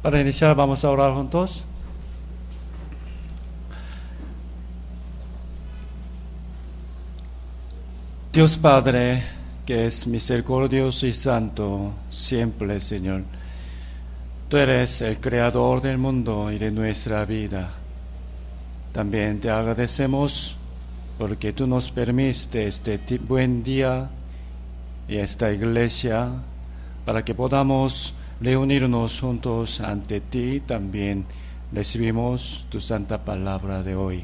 Para iniciar vamos a orar juntos. Dios Padre, que es misericordioso y santo siempre, Señor. Tú eres el creador del mundo y de nuestra vida. También te agradecemos porque tú nos permitiste este buen día y esta iglesia para que podamos reunirnos juntos ante ti. También recibimos tu santa palabra de hoy.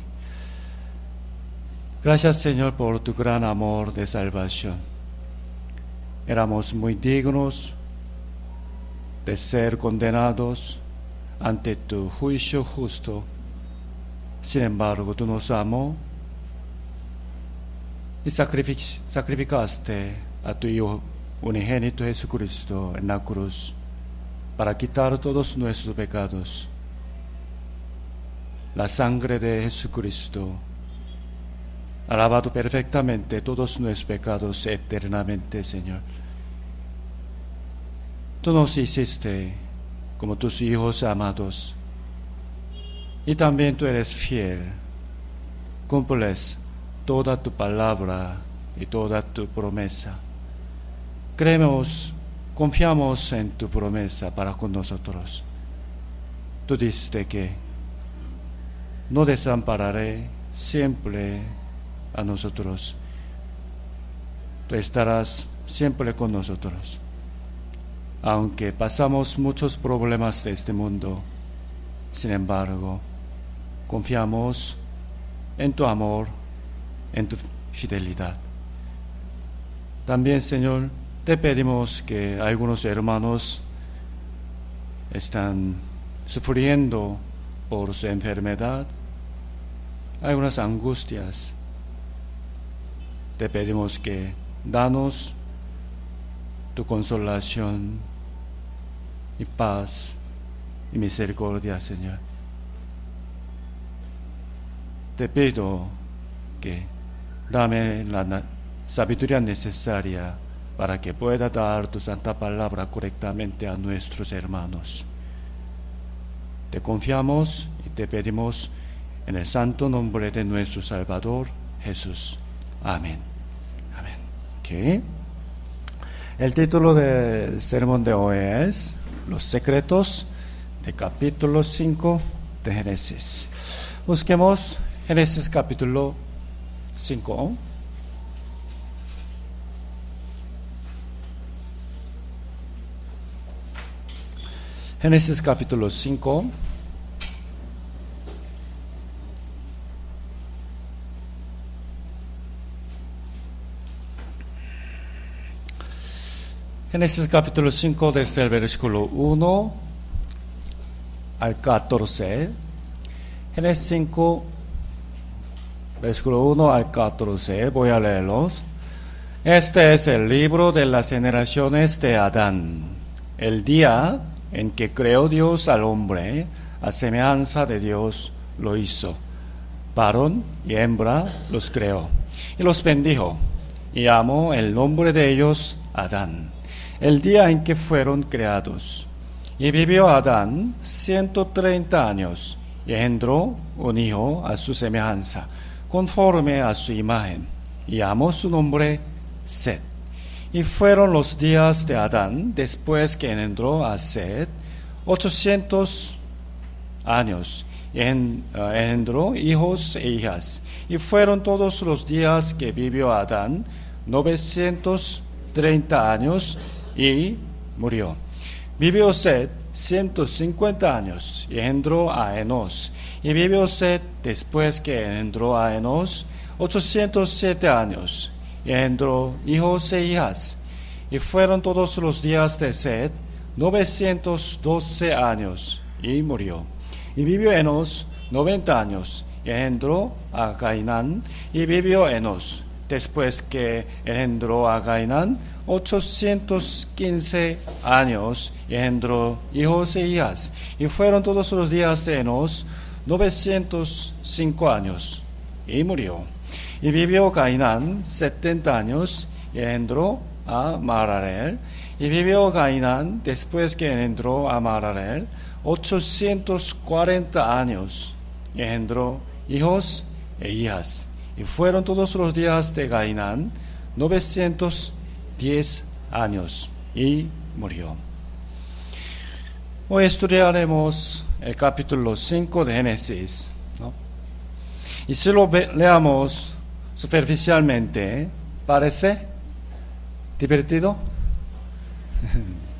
Gracias, Señor, por tu gran amor de salvación. Éramos muy dignos de ser condenados ante tu juicio justo. Sin embargo, tú nos amó y sacrificaste a tu Hijo unigénito Jesucristo en la cruz para quitar todos nuestros pecados. La sangre de Jesucristo ha lavado perfectamente todos nuestros pecados eternamente, Señor. Tú nos hiciste como tus hijos amados y también tú eres fiel. Cumples toda tu palabra y toda tu promesa. Confiamos en tu promesa para con nosotros. Tú dijiste que no desampararé siempre a nosotros. Tú estarás siempre con nosotros. Aunque pasamos muchos problemas de este mundo, sin embargo, confiamos en tu amor, en tu fidelidad. También, Señor, te pedimos que algunos hermanos están sufriendo por su enfermedad, algunas angustias. Te pedimos que danos tu consolación y paz y misericordia, Señor. Te pido que dame la sabiduría necesaria para que pueda dar tu santa palabra correctamente a nuestros hermanos. Te confiamos y te pedimos en el santo nombre de nuestro Salvador, Jesús. Amén. Amén. Okay. El título del sermón de hoy es Los secretos de capítulo 5 de Génesis. Busquemos Génesis capítulo 5. Génesis capítulo 5. Génesis capítulo 5 desde el versículo 1 al 14. Génesis 5, versículo 1 al 14. Voy a leerlos. Este es el libro de las generaciones de Adán. El día en que creó Dios al hombre, a semejanza de Dios lo hizo. Varón y hembra los creó. Y los bendijo. Y llamó el nombre de ellos Adán, el día en que fueron creados. Y vivió Adán 130 años, y engendró un hijo a su semejanza, conforme a su imagen, y llamó su nombre Set. Y fueron los días de Adán, después que engendró a Set, 800 años, y engendró hijos e hijas. Y fueron todos los días que vivió Adán, 930 años, y murió. Vivió Set 150 años y engendró a Enos. Y vivió Set después que engendró a Enos 807 años y engendró hijos e hijas. Y fueron todos los días de Set 912 años y murió. Y vivió Enos 90 años y engendró a Cainán. Y vivió Enos después que engendró a Cainán 815 años y engendró hijos e hijas. Y fueron todos los días de Enos 905 años y murió. Y vivió Cainán 70 años y engendró a Mahalaleel. Y vivió Cainán después que engendró a Mahalaleel 840 años y engendró hijos e hijas. Y fueron todos los días de Cainán 910 años y murió. Hoy estudiaremos el capítulo 5 de Génesis, ¿no? Y si lo leamos superficialmente, ¿parece divertido?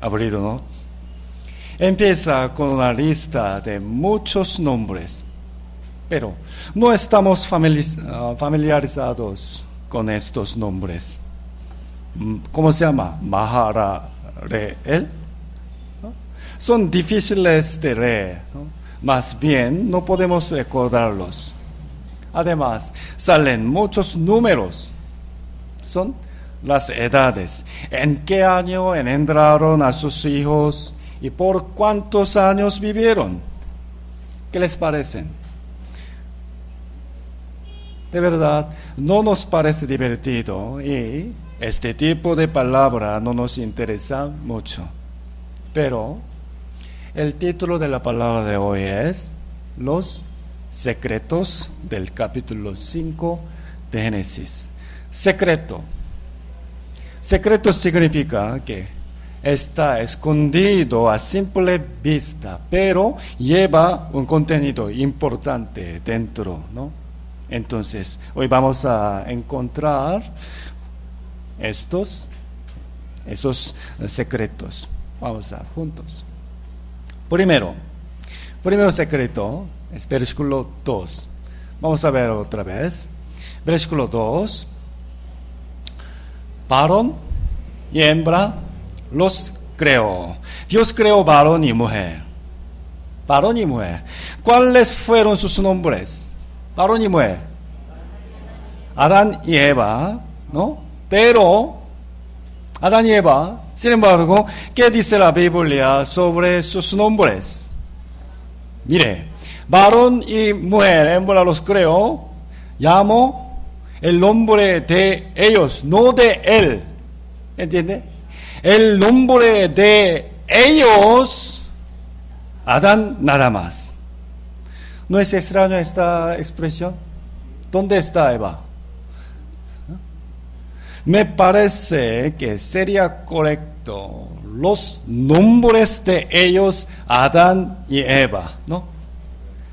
Aburrido, ¿no? Empieza con una lista de muchos nombres, pero no estamos familiarizados con estos nombres. ¿Cómo se llama? Mahalaleel, ¿no? Son difíciles de leer, ¿no? Más bien no podemos recordarlos. Además, salen muchos números. Son las edades. ¿En qué año engendraron a sus hijos? ¿Y por cuántos años vivieron? ¿Qué les parece? De verdad, no nos parece divertido y este tipo de palabra no nos interesa mucho. Pero el título de la palabra de hoy es Los secretos del capítulo 5 de Génesis. Secreto. Secreto significa que está escondido a simple vista, pero lleva un contenido importante dentro, ¿no? Entonces, hoy vamos a encontrar esos secretos. Vamos a juntos. Primero secreto es versículo 2. Vamos a ver otra vez. Versículo 2. Varón y hembra los creó. Dios creó varón y mujer. Varón y mujer. ¿Cuáles fueron sus nombres? Varón y mujer. Adán y Eva, ¿no? Pero Adán y Eva, sin embargo, ¿qué dice la Biblia sobre sus nombres? Mire, varón y mujer, hembra los creó, llamó el nombre de ellos, no de él. ¿Entiende? El nombre de ellos, Adán nada más. ¿No es extraña esta expresión? ¿Dónde está Eva? Me parece que sería correcto los nombres de ellos, Adán y Eva, ¿no?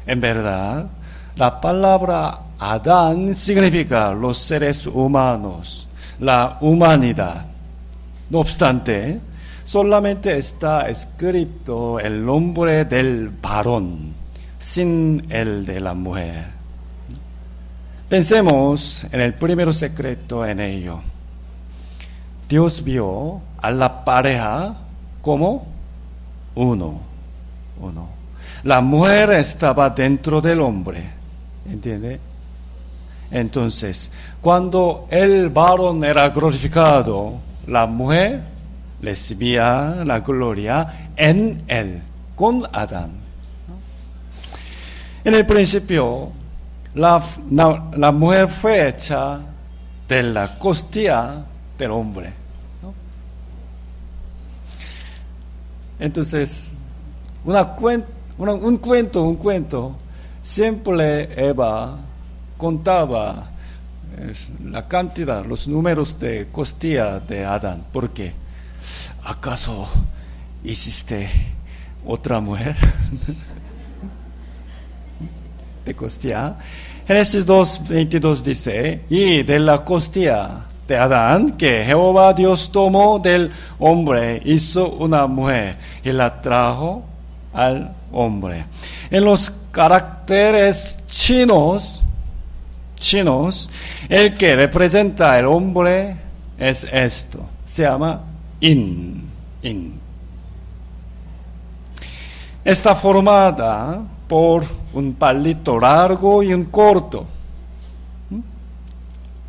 En verdad, la palabra Adán significa los seres humanos, la humanidad. No obstante, solamente está escrito el nombre del varón, sin el de la mujer. Pensemos en el primer secreto en ello. Dios vio a la pareja como uno. La mujer estaba dentro del hombre, ¿entiende? Entonces, cuando el varón era glorificado, la mujer recibía la gloria en él, con Adán. En el principio, la mujer fue hecha de la costilla del hombre, ¿no? Entonces, un cuento, siempre Eva contaba la cantidad, los números de costilla de Adán. ¿Por qué? ¿Acaso hiciste otra mujer de costilla? Génesis 2:22 dice, y de la costilla de Adán, que Jehová Dios tomó del hombre, hizo una mujer y la trajo al hombre. En los caracteres chinos, el que representa el hombre es esto, se llama yin. Está formada por un palito largo y un corto.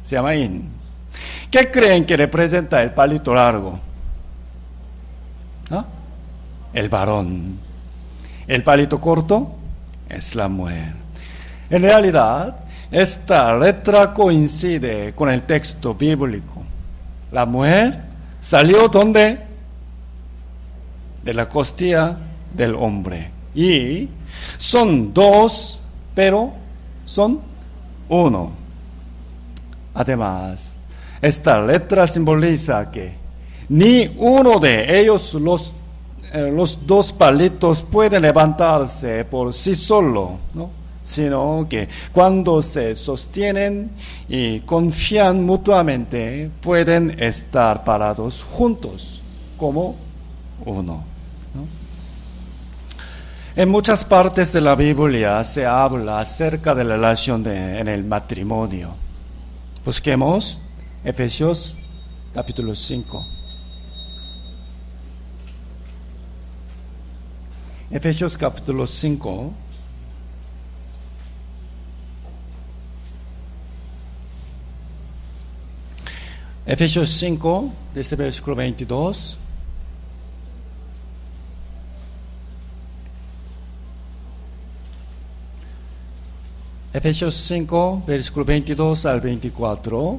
Se llama yin. ¿Qué creen que representa el palito largo? ¿Ah? El varón. El palito corto es la mujer. En realidad, esta letra coincide con el texto bíblico. La mujer salió ¿dónde? De la costilla del hombre. Y son dos, pero son uno. Además, esta letra simboliza que ni uno de ellos, los dos palitos, pueden levantarse por sí solo, ¿no? Sino que cuando se sostienen y confían mutuamente, pueden estar parados juntos como uno, ¿no? En muchas partes de la Biblia se habla acerca de la relación en el matrimonio. Busquemos Efesios capítulo 5. Efesios capítulo 5. Efesios 5, desde el versículo 22. Efesios 5, versículo 22 al 24.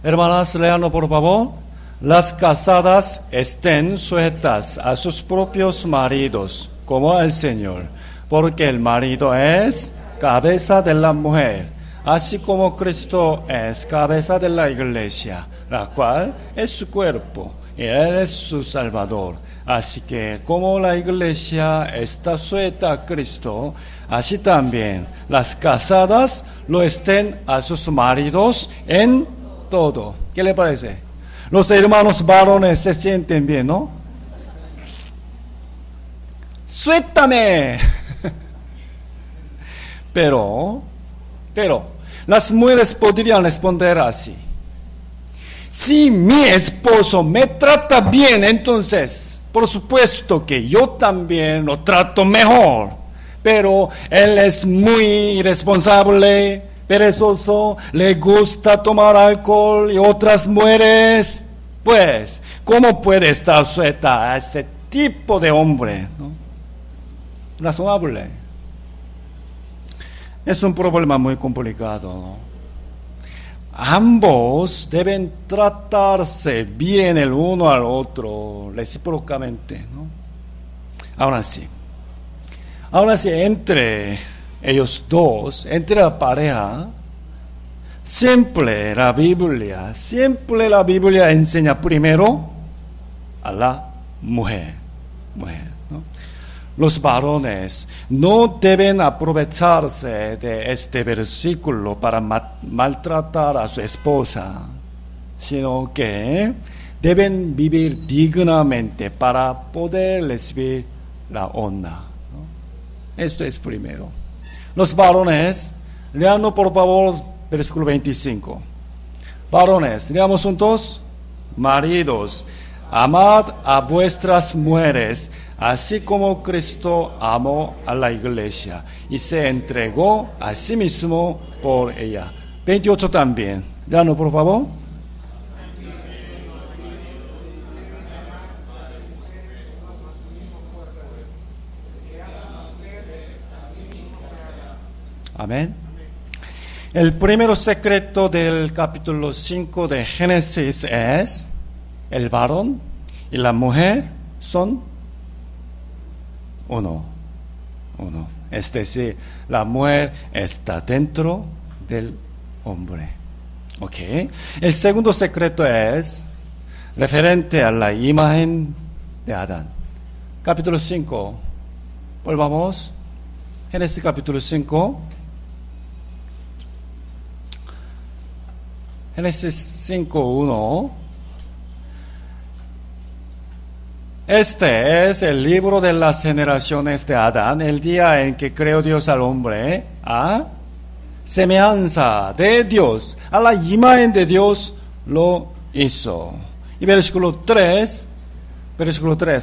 Hermanas, léanlo por favor. Las casadas estén sujetas a sus propios maridos, como al Señor, porque el marido es cabeza de la mujer, así como Cristo es cabeza de la iglesia, la cual es su cuerpo, y Él es su Salvador. Así que como la iglesia está sujeta a Cristo, así también las casadas lo estén a sus maridos en todo. ¿Qué le parece? Los hermanos varones se sienten bien, ¿no? ¡Suéltame! Pero, las mujeres podrían responder así. Si mi esposo me trata bien, entonces, por supuesto que yo también lo trato mejor. Pero él es muy irresponsable, perezoso, le gusta tomar alcohol y otras mujeres. Pues, ¿cómo puede estar sujeta a ese tipo de hombre, ¿no? Razonable. Es un problema muy complicado, ¿no? Ambos deben tratarse bien el uno al otro, recíprocamente, ¿no? Ahora sí, entre ellos dos, entre la pareja, siempre la Biblia enseña primero a la mujer, ¿no? Los varones no deben aprovecharse de este versículo para maltratar a su esposa, sino que deben vivir dignamente para poder recibir la honra, ¿no? Esto es primero. Los varones, leanlo por favor, versículo 25. Varones, leamos juntos. Maridos, amad a vuestras mujeres, así como Cristo amó a la iglesia y se entregó a sí mismo por ella. 28 también. Leanlo por favor. Amén. El primer secreto del capítulo 5 de Génesis es: el varón y la mujer son uno. Es decir, la mujer está dentro del hombre. ¿Ok? El segundo secreto es referente a la imagen de Adán. Capítulo 5. Volvamos. Génesis capítulo 5. Génesis 5:1. Este es el libro de las generaciones de Adán, el día en que creó Dios al hombre, a semejanza de Dios, a la imagen de Dios lo hizo. Y versículo 3,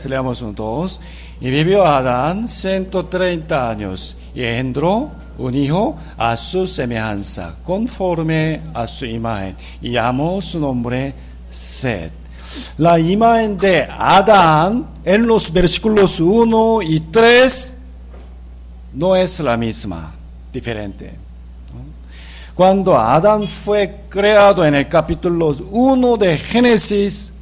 leamos juntos. Y vivió Adán 130 años y engendró un hijo a su semejanza, conforme a su imagen, y llamó su nombre Set. La imagen de Adán en los versículos 1 y 3 no es la misma, diferente. Cuando Adán fue creado en el capítulo 1 de Génesis,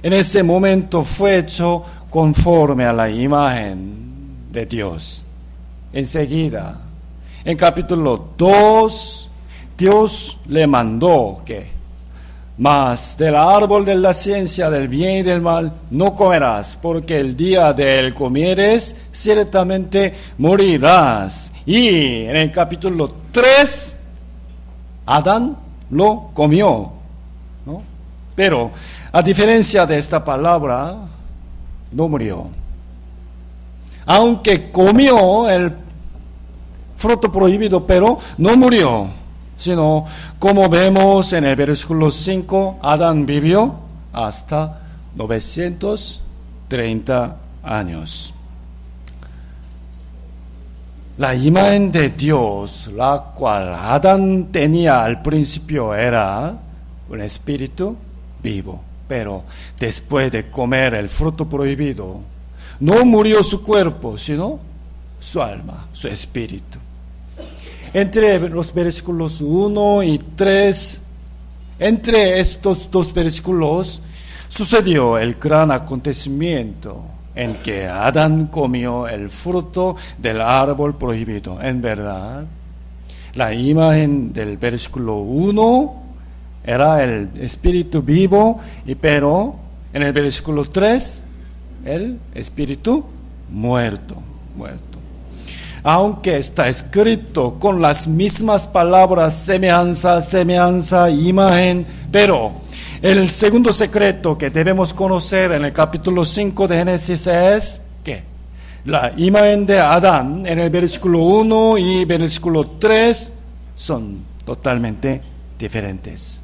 en ese momento fue hecho conforme a la imagen de Dios. Enseguida, en capítulo 2, Dios le mandó que: mas del árbol de la ciencia del bien y del mal no comerás, porque el día de él comieres, ciertamente morirás. Y en el capítulo 3, Adán lo comió, ¿no? Pero a diferencia de esta palabra, no murió. Aunque comió el fruto prohibido, pero no murió. Sino, como vemos en el versículo 5, Adán vivió hasta 930 años. La imagen de Dios, la cual Adán tenía al principio, era un espíritu vivo. Pero después de comer el fruto prohibido, no murió su cuerpo, sino su alma, su espíritu. Entre los versículos 1 y 3, entre estos dos versículos, sucedió el gran acontecimiento en que Adán comió el fruto del árbol prohibido. En verdad, la imagen del versículo 1 era el espíritu vivo, pero en el versículo 3, el espíritu muerto. Aunque está escrito con las mismas palabras, semejanza, imagen, pero el segundo secreto que debemos conocer en el capítulo 5 de Génesis es que la imagen de Adán en el versículo 1 y versículo 3 son totalmente diferentes.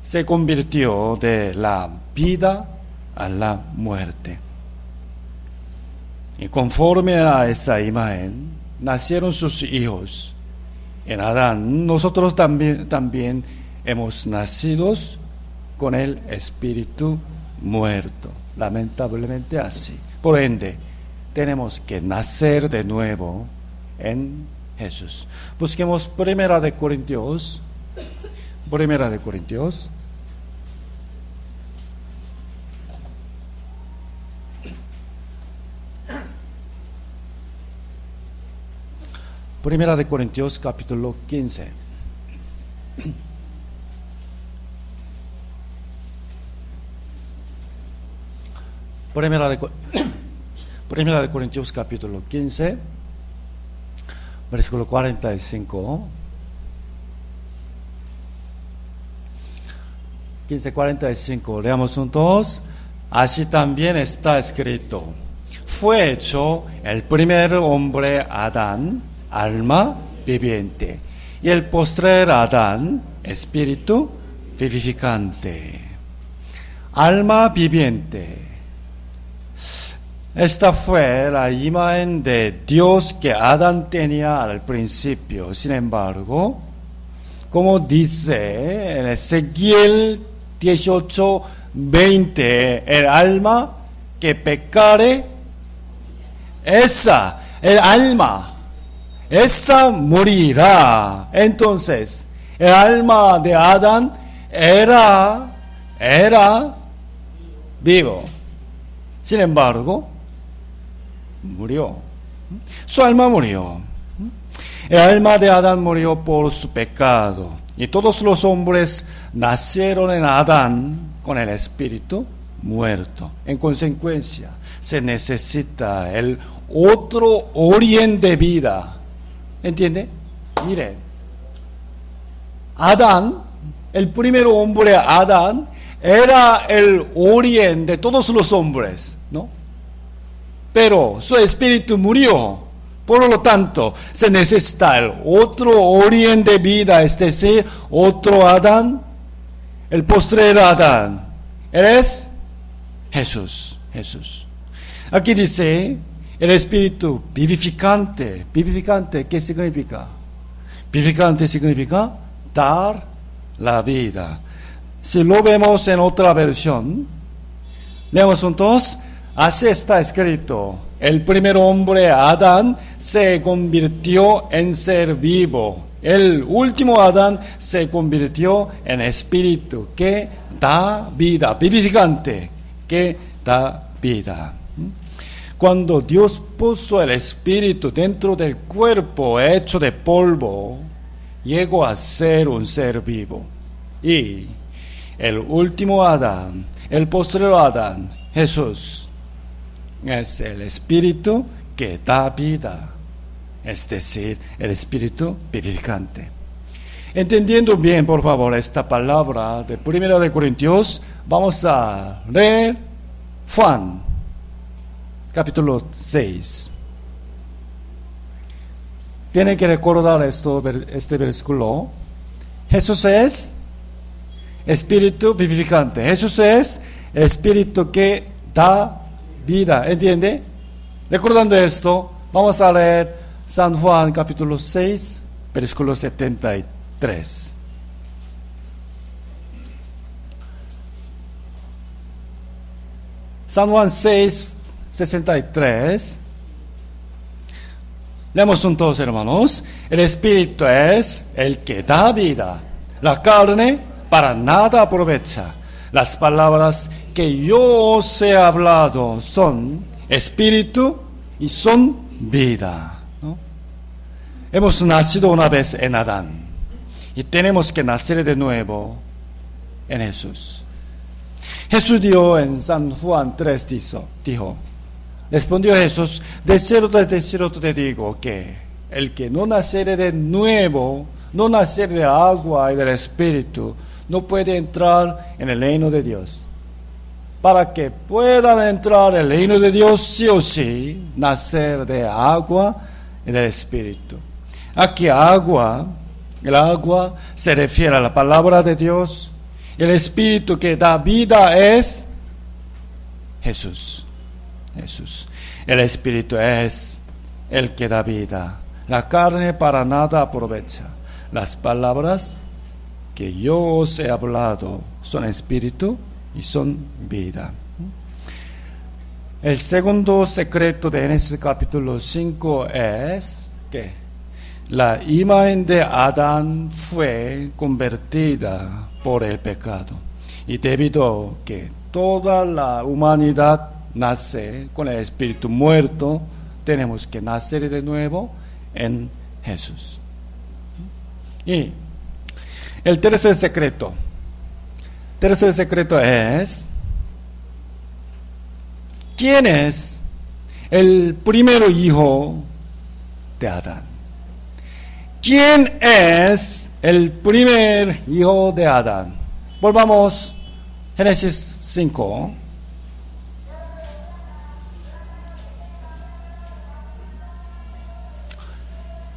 Se convirtió de la vida a la muerte. Y conforme a esa imagen, nacieron sus hijos. En Adán, nosotros también hemos nacido con el espíritu muerto. Lamentablemente así. Por ende, tenemos que nacer de nuevo en Jesús. Busquemos Primera de Corintios. Primera de Corintios. Primera de Corintios, capítulo 15. Primera de Corintios, capítulo 15, versículo 45. 15:45, leamos juntos. Así también está escrito: fue hecho el primer hombre Adán, alma viviente, y el postrer Adán, espíritu vivificante. Alma viviente. Esta fue la imagen de Dios que Adán tenía al principio. Sin embargo, como dice en Ezequiel 18:20, el alma que pecare, el alma, esa morirá. Entonces, el alma de Adán era vivo. Sin embargo, murió. Su alma murió. El alma de Adán murió por su pecado. Y todos los hombres nacieron en Adán con el espíritu muerto. En consecuencia, se necesita el otro origen de vida. ¿Entiende? Mire, Adán, el primer hombre Adán, era el origen de todos los hombres, ¿no? Pero su espíritu murió. Por lo tanto, se necesita el otro origen de vida, es decir, otro Adán, el postrer Adán. Él es Jesús. Aquí dice el espíritu vivificante. ¿Vivificante qué significa? Vivificante significa dar la vida. Si lo vemos en otra versión, leemos juntos. Así está escrito: el primer hombre, Adán, se convirtió en ser vivo El último Adán se convirtió en espíritu que da vida, vivificante, que da vida. Cuando Dios puso el espíritu dentro del cuerpo hecho de polvo, llegó a ser un ser vivo. Y el último Adán, el posterior Adán, Jesús, es el espíritu que da vida, es decir, el espíritu vivificante. Entendiendo bien, por favor, esta palabra de 1 de Corintios, vamos a leer Juan, capítulo 6. Tienen que recordar este versículo. Jesús es espíritu vivificante. Jesús es el espíritu que da vida. ¿Entiende? Recordando esto, vamos a leer San Juan capítulo 6, versículo 73. San Juan 6, 63. Leemos juntos, hermanos. El espíritu es el que da vida. La carne para nada aprovecha. Las palabras que yo os he hablado son espíritu y son vida. ¿No? Hemos nacido una vez en Adán y tenemos que nacer de nuevo en Jesús. Jesús dijo en San Juan 3, dijo, respondió Jesús, de cierto te digo que el que no naciere de nuevo, no naciere de agua y del Espíritu, no puede entrar en el reino de Dios. Para que puedan entrar en el reino de Dios, sí o sí, nacer de agua y del Espíritu. Aquí el agua se refiere a la palabra de Dios. El Espíritu que da vida es Jesús. Jesús. El Espíritu es el que da vida. La carne para nada aprovecha. Las palabras que yo os he hablado son espíritu y son vida. El segundo secreto de Génesis capítulo 5 es que la imagen de Adán fue convertida por el pecado. Y debido a que toda la humanidad nace con el espíritu muerto, tenemos que nacer de nuevo en Jesús. Y el tercer secreto es: ¿quién es el primer hijo de Adán? ¿Quién es el primer hijo de Adán? Volvamos Génesis 5.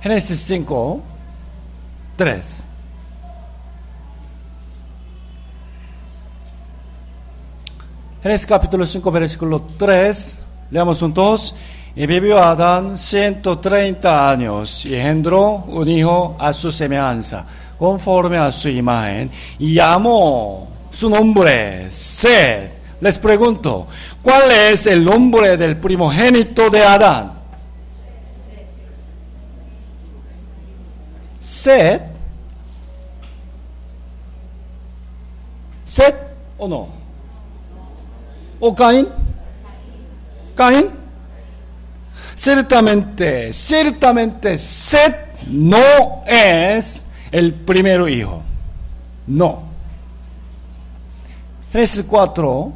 Génesis 5, 3. Génesis capítulo 5, versículo 3. Leamos juntos. Y vivió Adán 130 años y engendró un hijo a su semejanza, conforme a su imagen, y llamó su nombre Set. Les pregunto, ¿cuál es el nombre del primogénito de Adán? Set. ¿Set o no? ¿O Caín? ¿Caín? Ciertamente, Set no es el primer hijo. No. Génesis 4,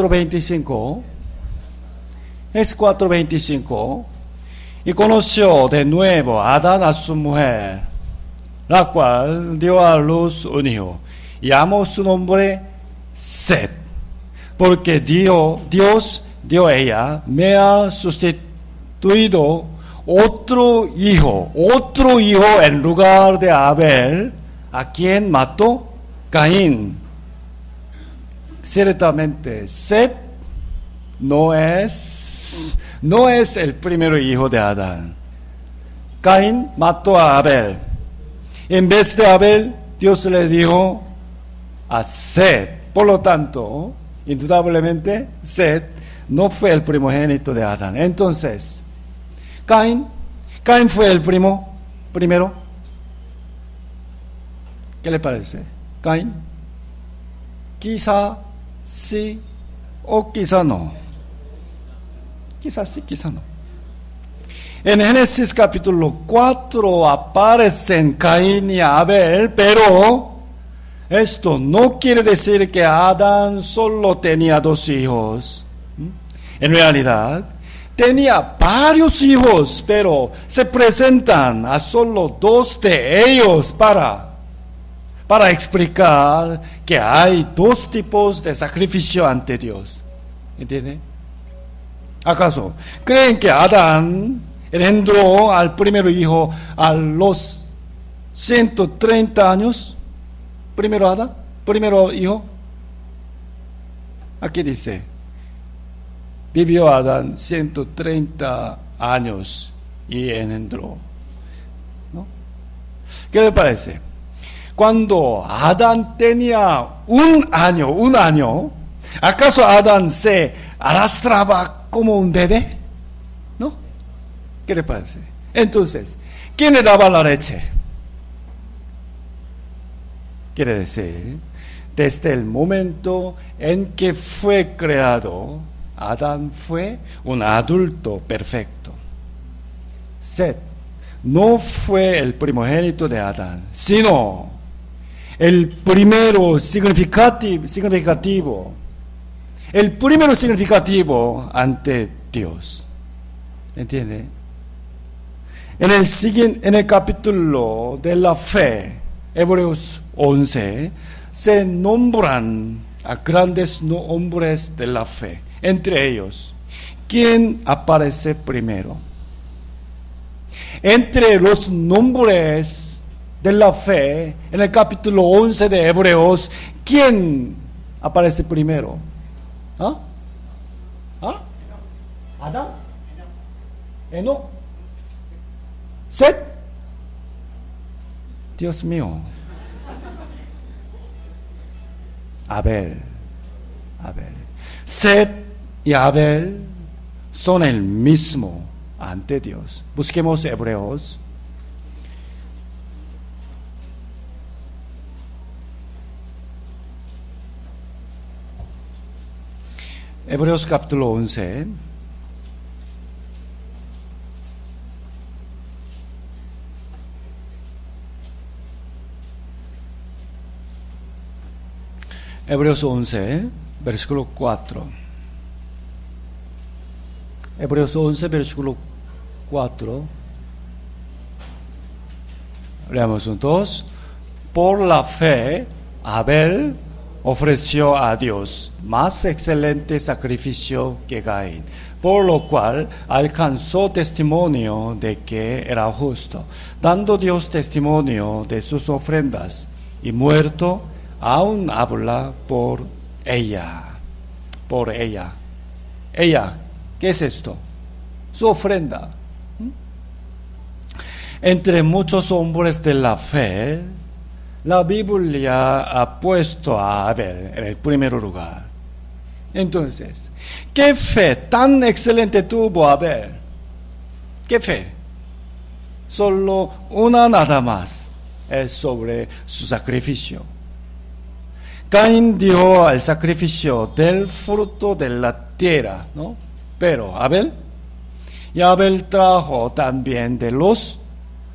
25. Génesis 4, 25. Y conoció de nuevo Adán a su mujer, la cual dio a luz un hijo. Y llamó su nombre Set, porque Dios dio ella, me ha sustituido otro hijo en lugar de Abel, a quien mató Caín. Ciertamente, Set no es el primer hijo de Adán. Caín mató a Abel. En vez de Abel, Dios le dijo a Set. Por lo tanto, indudablemente, Set no fue el primogénito de Adán. Entonces, Caín fue el primero? ¿Qué le parece? Caín. Quizá sí o quizá no. Quizá sí, quizá no. En Génesis capítulo 4 aparecen Caín y Abel, pero esto no quiere decir que Adán solo tenía 2 hijos. En realidad, tenía varios hijos, pero se presentan a solo 2 de ellos para explicar que hay 2 tipos de sacrificio ante Dios. ¿Entiende? ¿Acaso creen que Adán engendró al primer hijo a los 130 años? Primero Adán, primero hijo. Aquí dice, vivió Adán 130 años y engendró. ¿No? ¿Qué le parece? Cuando Adán tenía un año, ¿acaso Adán se arrastraba como un bebé? ¿No? ¿Qué le parece? Entonces, ¿quién le daba la leche? Quiere decir, desde el momento en que fue creado, Adán fue un adulto perfecto. Set no fue el primogénito de Adán, sino el primero significativo, el primero significativo ante Dios. ¿Entiende? En el capítulo de la fe, Hebreos 11, se nombran a grandes hombres de la fe. Entre ellos, ¿quién aparece primero? Entre los nombres de la fe, en el capítulo 11 de Hebreos, ¿quién aparece primero? ¿Ah? ¿Ah? ¿Adán? ¿Enoc? ¿Set? Dios mío. Abel. Set y Abel son el mismo ante Dios. Busquemos Hebreos. Hebreos capítulo 11. Hebreos 11, versículo 4. Hebreos 11, versículo 4. Leamos juntos. Por la fe, Abel ofreció a Dios más excelente sacrificio que Caín, por lo cual alcanzó testimonio de que era justo, dando Dios testimonio de sus ofrendas, y muerto aún habla por ella. Por ella. Ella, ¿qué es esto? Su ofrenda. Entre muchos hombres de la fe, la Biblia ha puesto a Abel en el primer lugar. Entonces, ¿qué fe tan excelente tuvo Abel? ¿Qué fe? Solo una nada más es sobre su sacrificio. Caín dio el sacrificio del fruto de la tierra, ¿no? Pero Abel trajo también de los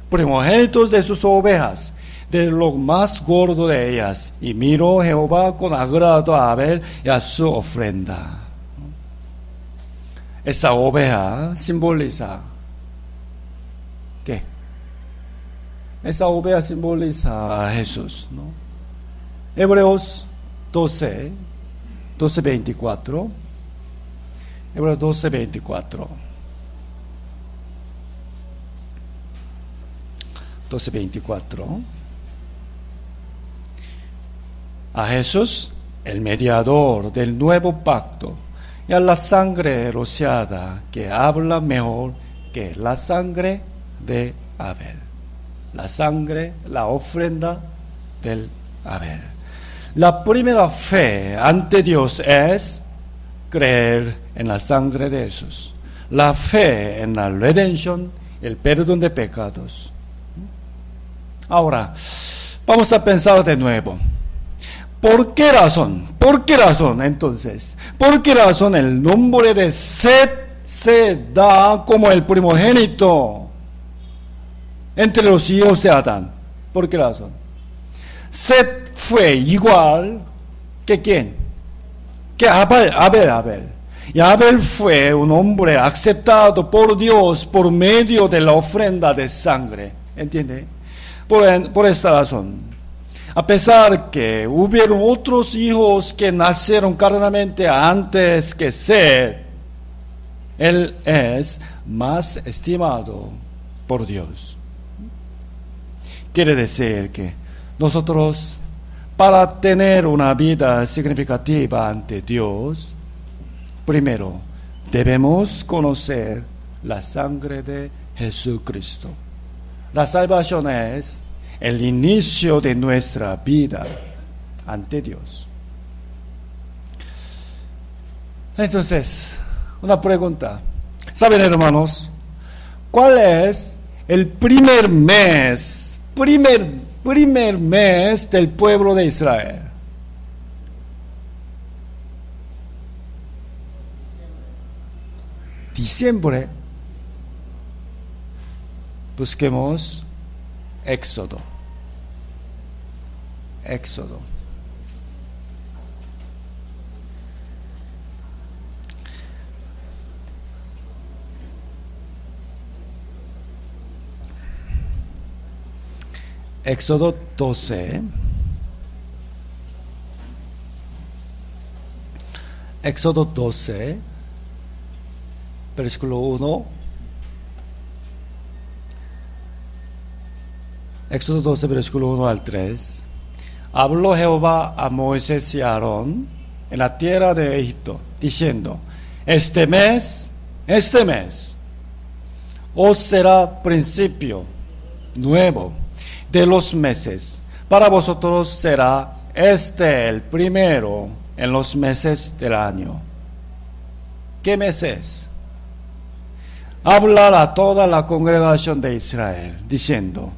primogénitos de sus ovejas, de lo más gordo de ellas, y miró Jehová con agrado a Abel y a su ofrenda. Esa oveja simboliza ¿qué? Esa oveja simboliza a Jesús, ¿no? Hebreos 12, 24. Hebreos 12, 24. 12, 24. A Jesús, el mediador del nuevo pacto, y a la sangre rociada, que habla mejor que la sangre de Abel. La sangre, la ofrenda del Abel. La primera fe ante Dios es creer en la sangre de Jesús. La fe en la redención, el perdón de pecados. Ahora, vamos a pensar de nuevo. ¿Por qué razón? ¿Por qué razón entonces? ¿Por qué razón el nombre de Set se da como el primogénito entre los hijos de Adán? ¿Por qué razón? Set fue igual que ¿quién? Que Abel. Y Abel fue un hombre aceptado por Dios por medio de la ofrenda de sangre. ¿Entiende? Por esta razón, a pesar que hubieron otros hijos que nacieron carnalmente antes que Set, él es más estimado por Dios. Quiere decir que nosotros, para tener una vida significativa ante Dios, primero debemos conocer la sangre de Jesucristo. La salvación es el inicio de nuestra vida ante Dios. Entonces, una pregunta. ¿Saben, hermanos? ¿Cuál es el primer mes del pueblo de Israel? Diciembre. Busquemos Éxodo. Éxodo 12. Éxodo 12, versículo 1. Éxodo 12, versículo 1 al 3. Habló Jehová a Moisés y a Aarón en la tierra de Egipto, diciendo: este mes os será principio nuevo de los meses. Para vosotros será el primero en los meses del año. ¿Qué mes es? Hablar a toda la congregación de Israel, diciendo: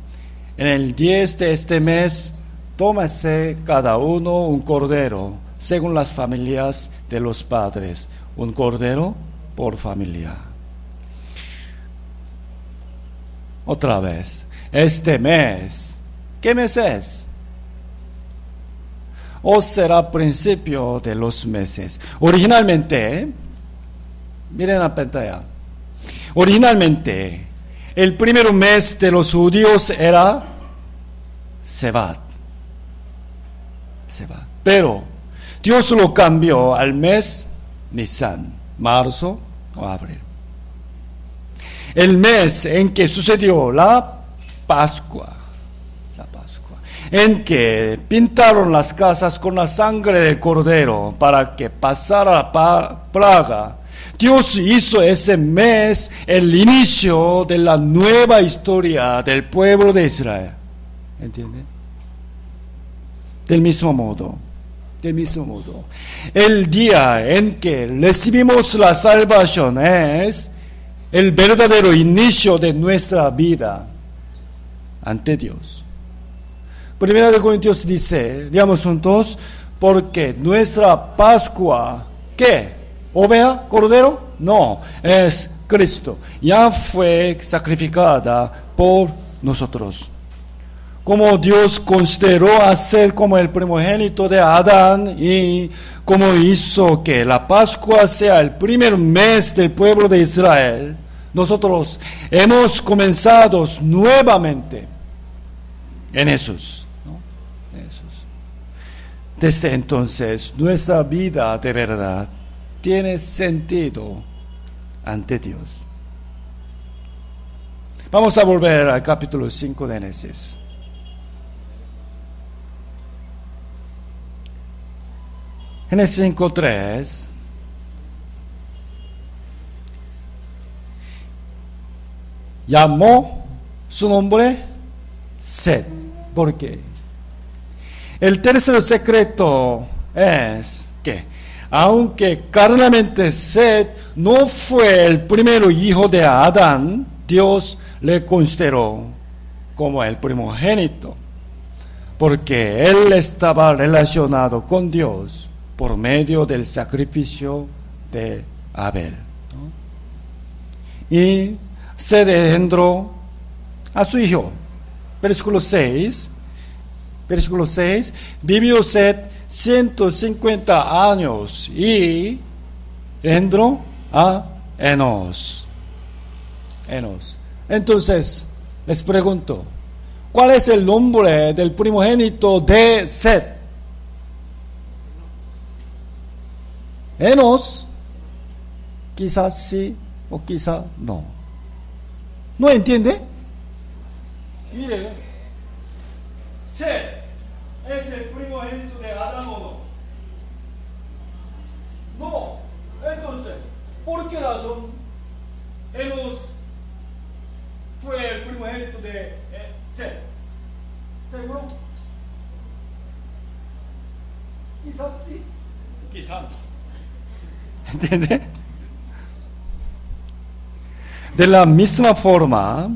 en el 10 de este mes, tómese cada uno un cordero, según las familias de los padres, un cordero por familia. Otra vez, este mes, ¿qué mes es? Os será principio de los meses. Originalmente, miren la pantalla. Originalmente, el primer mes de los judíos era Sebat. Pero Dios lo cambió al mes Nisan, marzo o abril. El mes en que sucedió la Pascua, en que pintaron las casas con la sangre del cordero para que pasara la plaga. Dios hizo ese mes el inicio de la nueva historia del pueblo de Israel. ¿Entiende? Del mismo modo, el día en que recibimos la salvación es el verdadero inicio de nuestra vida ante Dios. Primera de Corintios dice, leamos juntos: porque nuestra Pascua, ¿qué? ¿Oveja? ¿Cordero? No, es Cristo. Ya fue sacrificada por nosotros. Como Dios consideró hacer como el primogénito de Adán, y como hizo que la Pascua sea el primer mes del pueblo de Israel, nosotros hemos comenzado nuevamente en Jesús, ¿no? Desde entonces, nuestra vida de verdad tiene sentido ante Dios. Vamos a volver al capítulo 5 de Génesis. Génesis 5:3. Llamó su nombre Set. ¿Por qué? El tercer secreto es que, aunque carnalmente Set no fue el primer hijo de Adán, Dios le consideró como el primogénito, porque él estaba relacionado con Dios por medio del sacrificio de Abel, ¿no? Y Set engendró a su hijo. Versículo 6, vivió Set 150 años y engendró a Enos. Entonces, les pregunto, ¿cuál es el nombre del primogénito de Set? Enos. Quizás sí o quizás no. ¿No entiende? Mire, Set es el primogénito de Adán o no. No. Entonces, ¿por qué razón Enos fue el primogénito de Set? ¿Seguro? Quizás sí, quizás no. ¿Entiende? De la misma forma,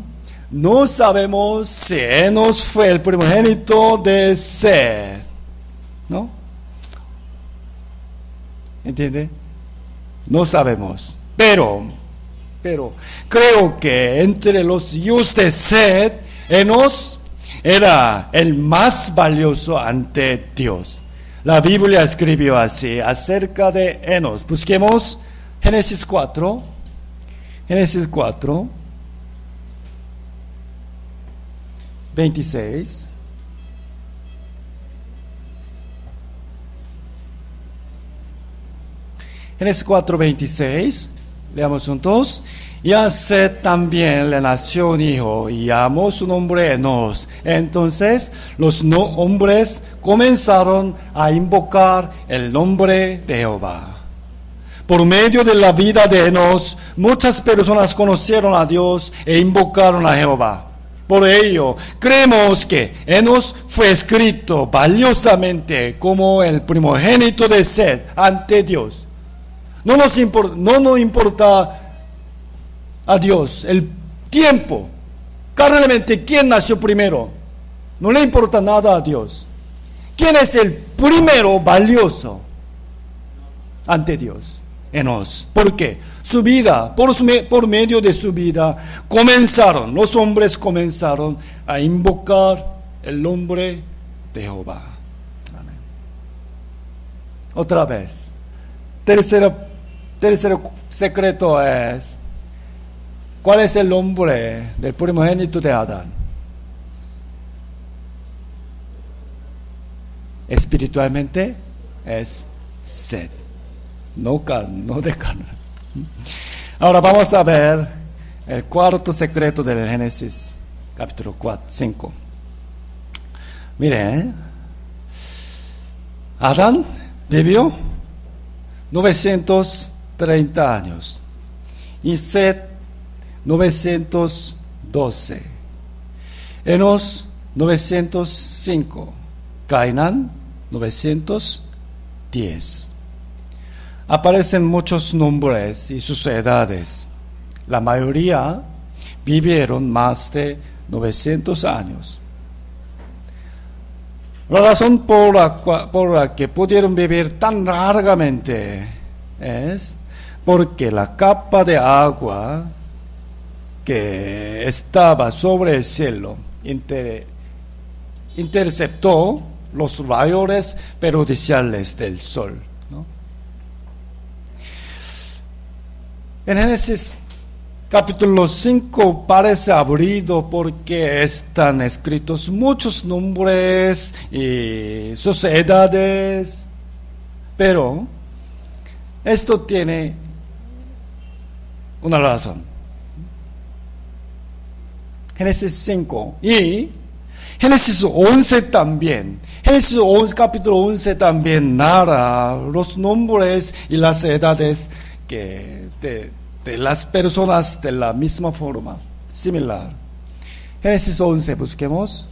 no sabemos si Enos fue el primogénito de Set, ¿no? ¿Entiende? No sabemos. Pero creo que entre los hijos de Set, Enos era el más valioso ante Dios. La Biblia escribió así acerca de Enos. Busquemos Génesis 4. Génesis 4, 26. Génesis 4, 26. Leamos juntos. Y a Set también le nació un hijo y llamó su nombre Enos. Entonces los hombres comenzaron a invocar el nombre de Jehová. Por medio de la vida de Enos, muchas personas conocieron a Dios e invocaron a Jehová. Por ello, creemos que Enos fue escrito valiosamente como el primogénito de Set ante Dios. No nos importa a Dios el tiempo, carnalmente, quién nació primero. No le importa nada a Dios. ¿Quién es el primero valioso ante Dios? Enos. ¿Por qué? Su vida, por medio de su vida, los hombres comenzaron a invocar el nombre de Jehová. Amén. Otra vez. Tercer secreto es, ¿cuál es el nombre del primogénito de Adán? Espiritualmente es Set. No de carne. Ahora vamos a ver el cuarto secreto del Génesis, capítulo 5. Mire, Adán vivió 930 años y Set 912. Enos 905. Cainán 910. Aparecen muchos nombres y sus edades. La mayoría vivieron más de 900 años. La razón por la que pudieron vivir tan largamente es porque la capa de agua que estaba sobre el cielo interceptó los rayos perjudiciales del sol, ¿no? En Génesis capítulo 5 parece aburrido porque están escritos muchos nombres y sus edades, pero esto tiene una razón. Génesis 5 y Génesis 11 también. Génesis 11, capítulo 11 también narra los nombres y las edades de las personas de la misma forma, similar. Génesis 11, busquemos.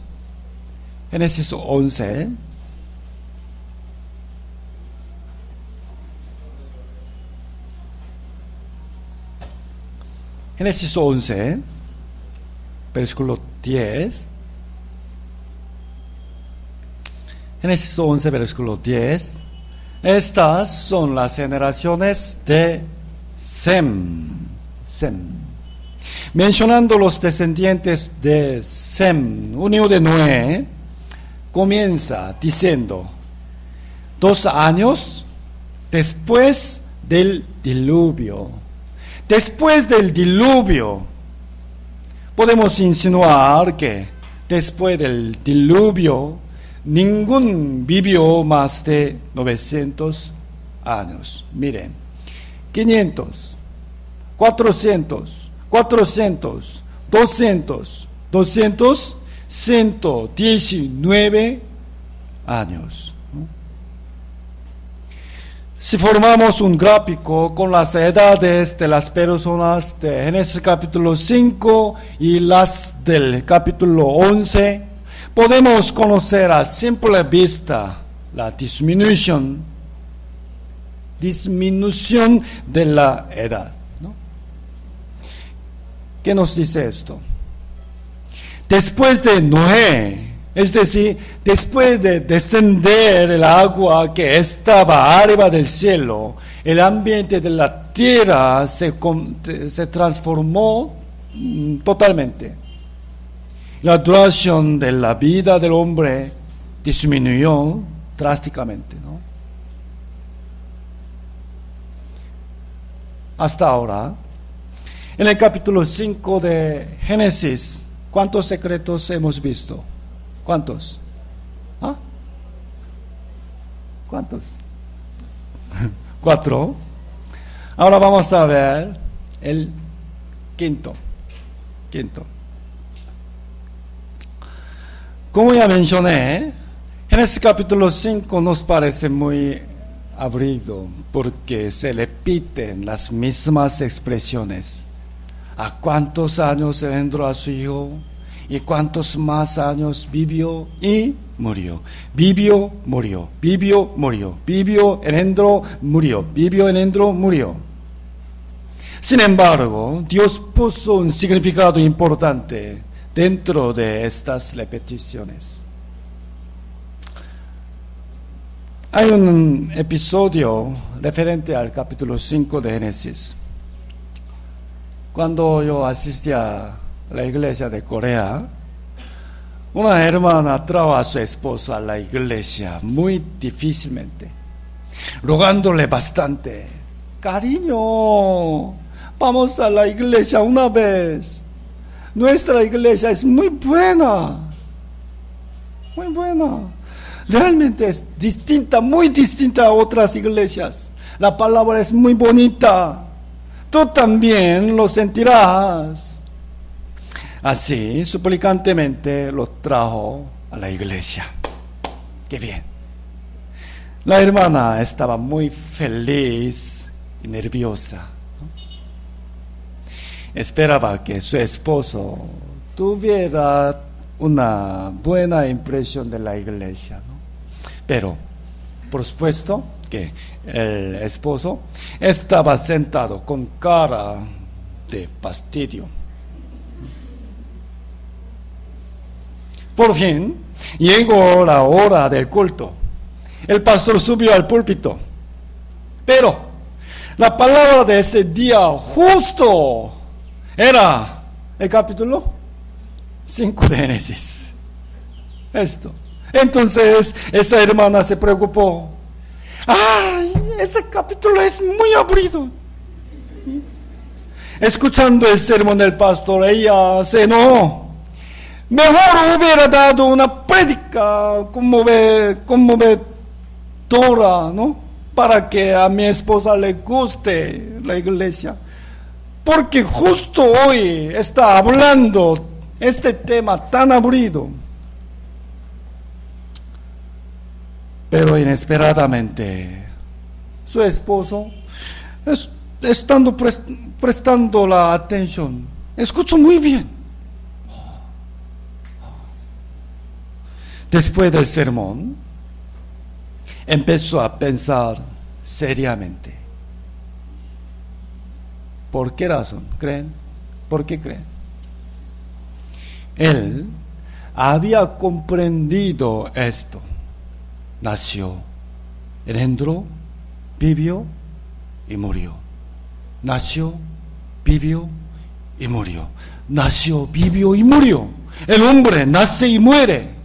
Génesis 11. Génesis 11, versículo 10. Génesis 11, versículo 10. Estas son las generaciones de Sem. Mencionando los descendientes de Sem, un hijo de Noé, comienza diciendo: 2 años después del diluvio. Después del diluvio, podemos insinuar que después del diluvio, ningún vivió más de 900 años. Miren, 500, 400, 200, 119 años. Si formamos un gráfico con las edades de las personas de Génesis capítulo 5 y las del capítulo 11, podemos conocer a simple vista la disminución de la edad, ¿no? ¿Qué nos dice esto? Después de Noé, es decir, después de descender el agua que estaba arriba del cielo, el ambiente de la tierra se transformó totalmente. La duración de la vida del hombre disminuyó drásticamente, ¿no? Hasta ahora, en el capítulo 5 de Génesis, ¿cuántos secretos hemos visto? ¿Cuántos? ¿Ah? ¿Cuántos? 4. Ahora vamos a ver el quinto. Como ya mencioné, Génesis capítulo 5 nos parece muy aburrido porque se repiten las mismas expresiones. ¿A cuántos años engendró a su hijo? ¿Y cuántos más años vivió y murió? Vivió, murió, vivió, murió, vivió, engendró, murió, vivió, engendró, murió. Sin embargo, Dios puso un significado importante dentro de estas repeticiones. Hay un episodio referente al capítulo 5 de Génesis. Cuando yo asistía a la iglesia de Corea, una hermana trajo a su esposo a la iglesia muy difícilmente, rogándole bastante: cariño, vamos a la iglesia una vez. Nuestra iglesia es muy buena. Realmente es distinta, muy distinta a otras iglesias. La palabra es muy bonita. Tú también lo sentirás. Así, suplicantemente lo trajo a la iglesia. ¡Qué bien! La hermana estaba muy feliz y nerviosa, ¿no? Esperaba que su esposo tuviera una buena impresión de la iglesia, ¿no? Pero, por supuesto, que el esposo estaba sentado con cara de fastidio. Por fin llegó la hora del culto. El pastor subió al púlpito. Pero la palabra de ese día justo era el capítulo 5 de Génesis. Esto. Entonces esa hermana se preocupó. ¡Ay! Ese capítulo es muy aburrido. Escuchando el sermón del pastor, ella se enojó. Mejor hubiera dado una prédica conmovedora, ¿no? Para que a mi esposa le guste la iglesia. Porque justo hoy está hablando este tema tan aburrido. Pero inesperadamente, su esposo, estando prestando la atención, escuchó muy bien. Después del sermón, empezó a pensar seriamente. ¿Por qué razón creen? ¿Por qué creen? Él había comprendido esto. nació, engendró, vivió y murió. Nació, vivió y murió. Nació, vivió y murió. El hombre nace y muere.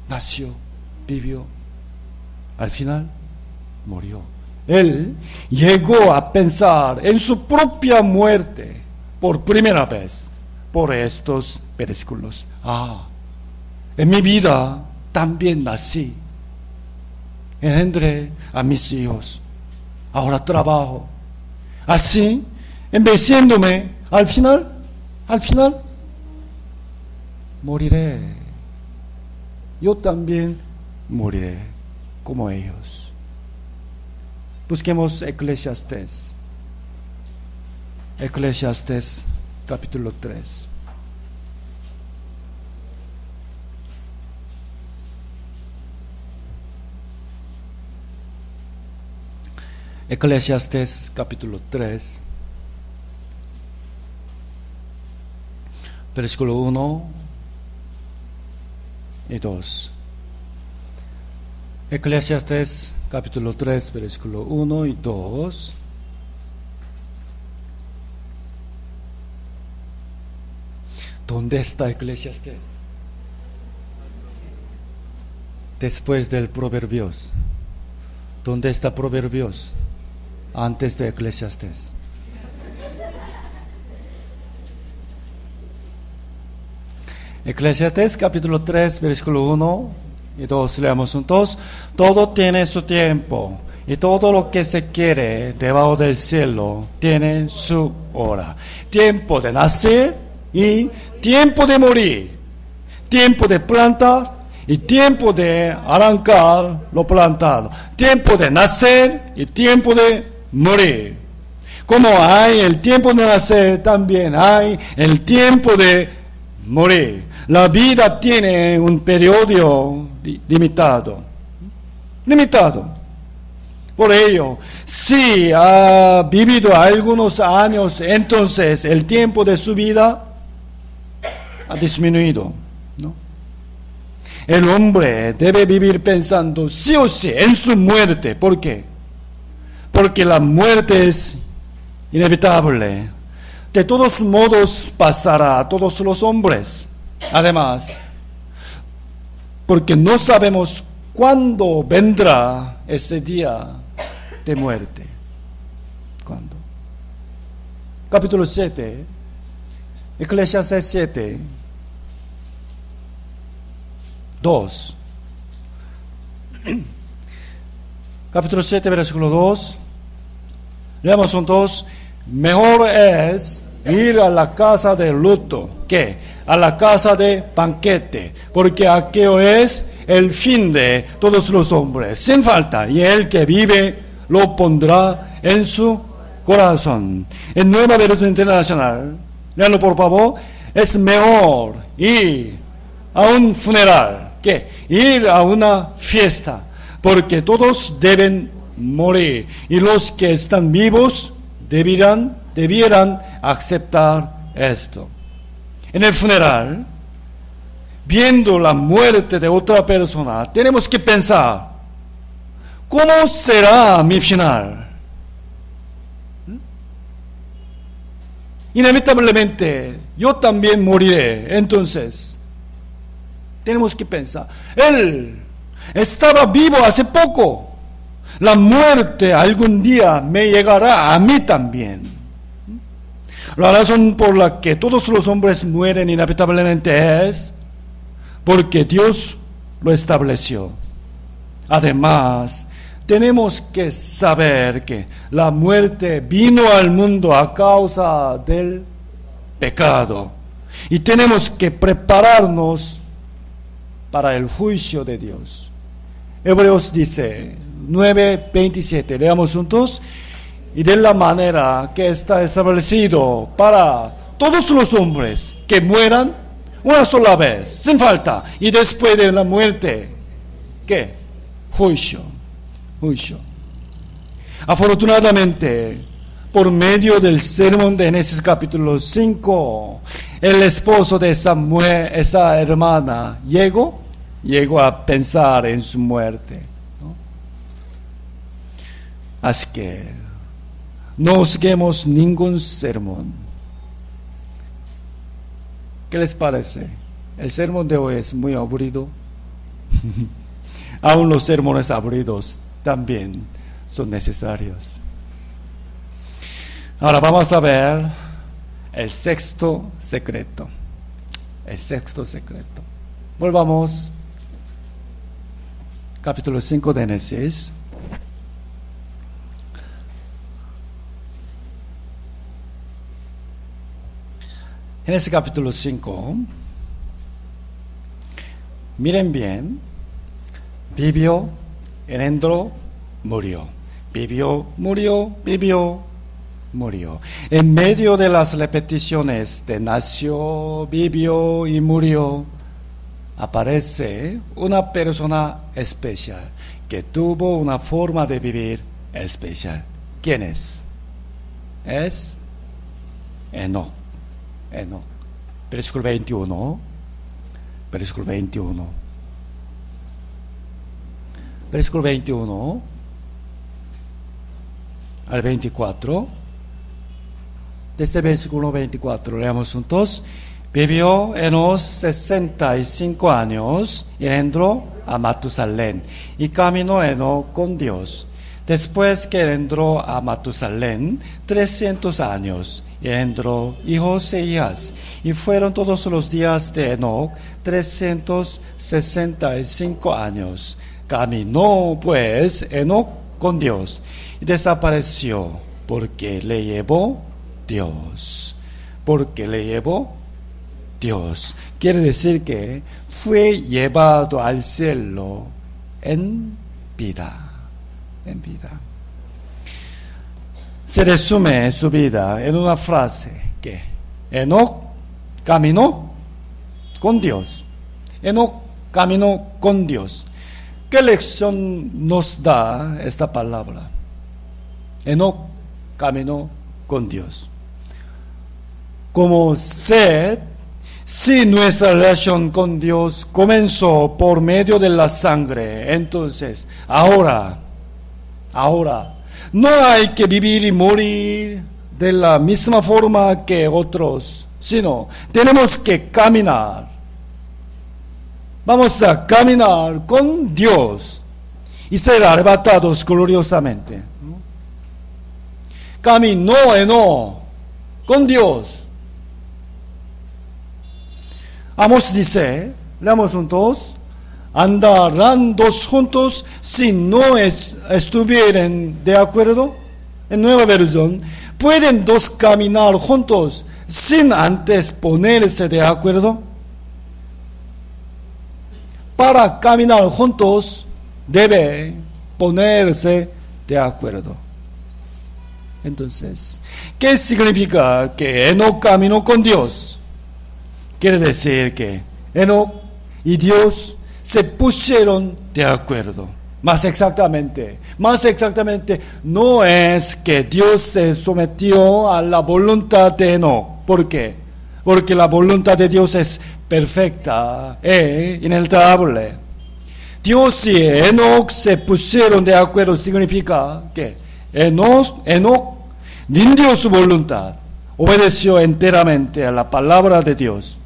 Nació, vivió, al final murió. Él llegó a pensar en su propia muerte por primera vez por estos versículos. En mi vida también nací, engendré a mis hijos, ahora trabajo. Así, envejeciéndome, al final, moriré. Yo también moriré como ellos. Busquemos Eclesiastés. Eclesiastés capítulo 3. Eclesiastés capítulo 3, versículo 1 y 2. Eclesiastés capítulo 3, versículo 1 y 2. ¿Dónde está Eclesiastés? Después del Proverbios. ¿Dónde está Proverbios? Antes de Eclesiastés. Eclesiastés capítulo 3, versículo 1 y 2, leamos juntos. Todo tiene su tiempo, y todo lo que se quiere debajo del cielo tiene su hora. Tiempo de nacer y tiempo de morir. Tiempo de plantar y tiempo de arrancar lo plantado. Tiempo de nacer y tiempo de morir. Como hay el tiempo de nacer, también hay el tiempo de morir. La vida tiene un periodo limitado. Por ello, si ha vivido algunos años, entonces el tiempo de su vida ha disminuido, ¿no? El hombre debe vivir pensando sí o sí en su muerte. ¿Por qué? Porque la muerte es inevitable. De todos modos pasará a todos los hombres. Además, porque no sabemos cuándo vendrá ese día de muerte. ¿Cuándo? Capítulo 7, Eclesiastés 7, 2. Capítulo 7, versículo 2. Leamos juntos. Mejor es ir a la casa de luto que a la casa de banquete, porque aquello es el fin de todos los hombres, sin falta, y el que vive lo pondrá en su corazón. En Nueva Versión Internacional, léanlo por favor, es mejor ir a un funeral que ir a una fiesta, porque todos deben morir, y los que están vivos debieran aceptar esto. En el funeral, viendo la muerte de otra persona, tenemos que pensar, ¿cómo será mi final? Inevitablemente, yo también moriré. Entonces, tenemos que pensar, él estaba vivo hace poco. La muerte algún día me llegará a mí también. La razón por la que todos los hombres mueren inevitablemente es porque Dios lo estableció. Además, tenemos que saber que la muerte vino al mundo a causa del pecado. Y tenemos que prepararnos para el juicio de Dios. Hebreos dice 9:27, leamos juntos. Y de la manera que está establecido para todos los hombres que mueran una sola vez, sin falta, y después de la muerte, ¿qué? Juicio. Afortunadamente, por medio del sermón de Génesis capítulo 5, el esposo de esa mujer, esa hermana, llegó llegó a pensar en su muerte, ¿no? Así que no seguimos ningún sermón. ¿Qué les parece? El sermón de hoy es muy aburrido. Aún los sermones aburridos también son necesarios. Ahora vamos a ver el sexto secreto. El sexto secreto. Volvamos. Capítulo 5 de Génesis. Génesis capítulo 5. Miren bien. Vivió, engendró, murió. Vivió, murió, vivió, murió. En medio de las repeticiones de nació, vivió y murió, aparece una persona especial que tuvo una forma de vivir especial. ¿Quién es? Es Enoc. Enoc. Versículo 21. Versículo 21. Versículo 21 al 24. Desde versículo 24 leamos juntos. Vivió Enoc 65 años y engendró a Matusalén, y caminó Enoc con Dios. Después que engendró a Matusalén 300 años, y engendró hijos e hijas, y fueron todos los días de Enoc 365 años. Caminó pues Enoc con Dios, y desapareció, porque le llevó Dios. Porque le llevó Dios. Quiere decir que fue llevado al cielo en vida. En vida. Se resume su vida en una frase que Enoc caminó con Dios. Enoc caminó con Dios. ¿Qué lección nos da esta palabra? Enoc caminó con Dios. Como sed, si nuestra relación con Dios comenzó por medio de la sangre, entonces ahora no hay que vivir y morir de la misma forma que otros, sino tenemos que caminar. Vamos a caminar con Dios y ser arrebatados gloriosamente, ¿no? Caminó Enoc con Dios. Amós dice, leamos juntos: ¿andarán dos juntos si no estuvieran de acuerdo? En nueva versión, ¿pueden dos caminar juntos sin antes ponerse de acuerdo? Para caminar juntos debe ponerse de acuerdo. Entonces, ¿qué significa que Enoc caminó con Dios? Quiere decir que Enoc y Dios se pusieron de acuerdo. Más exactamente, no es que Dios se sometió a la voluntad de Enoc. ¿Por qué? Porque la voluntad de Dios es perfecta e inalterable. Dios y Enoc se pusieron de acuerdo significa que Enoc rindió su voluntad, obedeció enteramente a la palabra de Dios.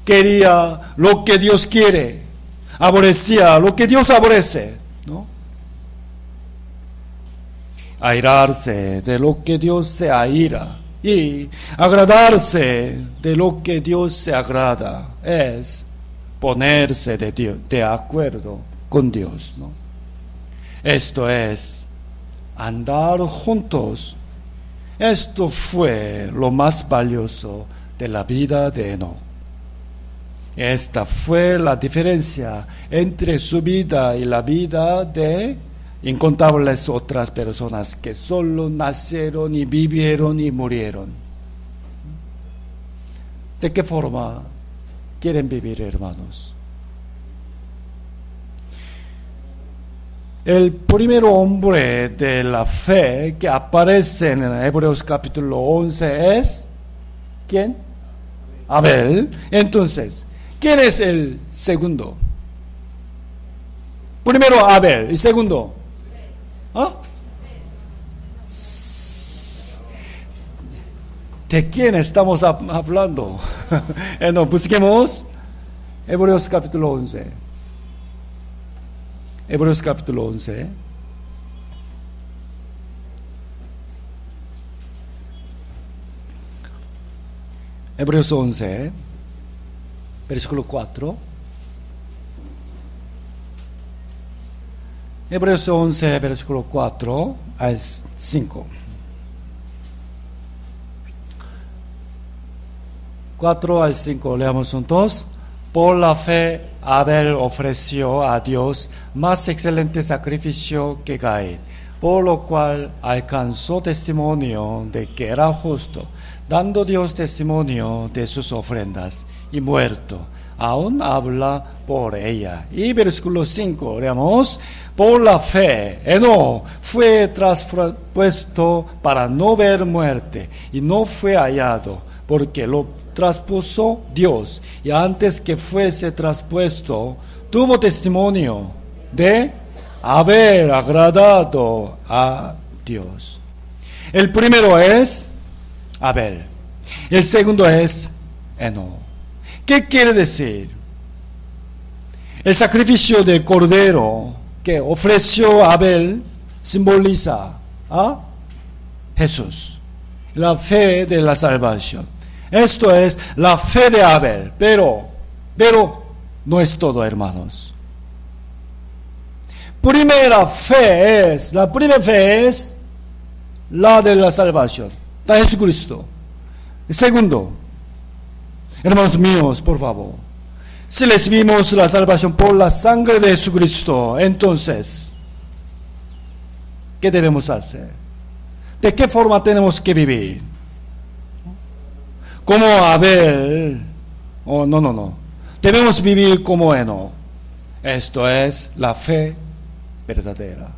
Quería lo que Dios quiere, aborrecía lo que Dios aborrece, ¿no? Airarse de lo que Dios se aira y agradarse de lo que Dios se agrada es ponerse de acuerdo con Dios, ¿no? Esto es andar juntos. Esto fue lo más valioso de la vida de Enoc. Esta fue la diferencia entre su vida y la vida de incontables otras personas que solo nacieron y vivieron y murieron. ¿De qué forma quieren vivir, hermanos? El primer hombre de la fe que aparece en Hebreos capítulo 11 es ¿quién? Abel. Entonces, ¿quién es el segundo? Primero Abel y segundo, ¿de quién estamos hablando? No, busquemos Hebreos capítulo 11. Hebreos capítulo 11. Hebreos 11, versículo 4. Hebreos 11, versículo 4 al 5. 4 al 5, leamos juntos. Por la fe, Abel ofreció a Dios más excelente sacrificio que Caín, por lo cual alcanzó testimonio de que era justo, dando Dios testimonio de sus ofrendas, y muerto, aún habla por ella. Y versículo 5, leamos. Por la fe, Enoc fue traspuesto para no ver muerte, y no fue hallado, porque lo traspuso Dios, y antes que fuese traspuesto, tuvo testimonio de haber agradado a Dios. El primero es Abel, el segundo es Enoc. ¿Qué quiere decir? El sacrificio del cordero que ofreció Abel simboliza a Jesús, la fe de la salvación. Esto es la fe de Abel, pero no es todo, hermanos. La primera fe es la de la salvación, de Jesucristo. El segundo, hermanos míos, por favor, si recibimos la salvación por la sangre de Jesucristo, entonces, ¿qué debemos hacer? ¿De qué forma tenemos que vivir? Como Abel. No. Debemos vivir como Enoc. Esto es la fe verdadera.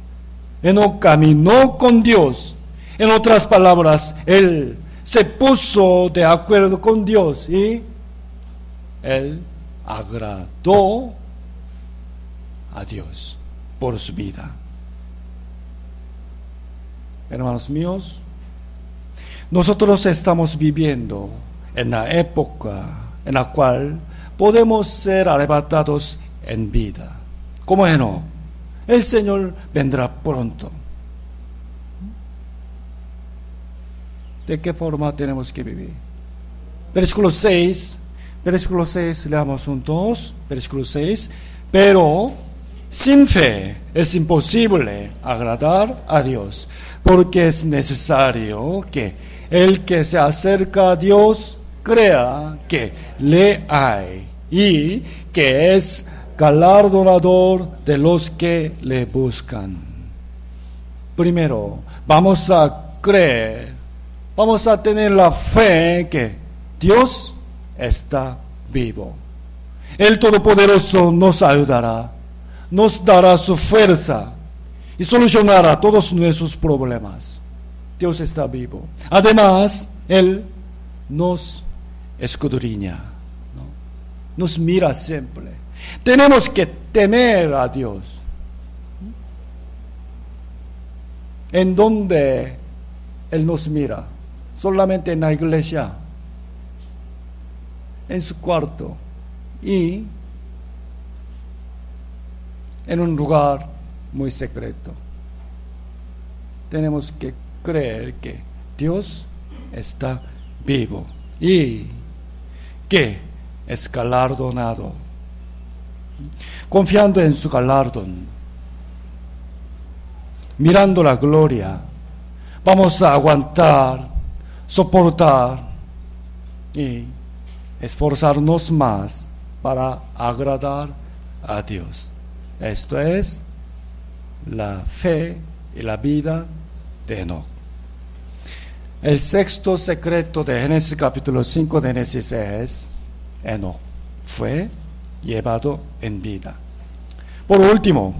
Enoc caminó con Dios. En otras palabras, él se puso de acuerdo con Dios y él agradó a Dios por su vida. Hermanos míos, nosotros estamos viviendo en la época en la cual podemos ser arrebatados en vida. Como Enoc, el Señor vendrá pronto. ¿De qué forma tenemos que vivir? Versículo 6, leamos juntos. Versículo 6. Pero sin fe es imposible agradar a Dios, porque es necesario que el que se acerca a Dios crea que le hay y que es galardonador de los que le buscan. Primero, vamos a creer, vamos a tener la fe que Dios está vivo. El Todopoderoso nos ayudará, nos dará su fuerza y solucionará todos nuestros problemas. Dios está vivo. Además, Él nos escudriña, ¿no? Nos mira siempre. Tenemos que temer a Dios. ¿En dónde Él nos mira? Solamente en la iglesia, en su cuarto y en un lugar muy secreto. Tenemos que creer que Dios está vivo y que es galardonado. Confiando en su galardón, mirando la gloria, vamos a aguantar, soportar y esforzarnos más para agradar a Dios. Esto es la fe y la vida de Enoc. El sexto secreto de Génesis capítulo 5 de Génesis es: Enoc fue llevado en vida. Por último,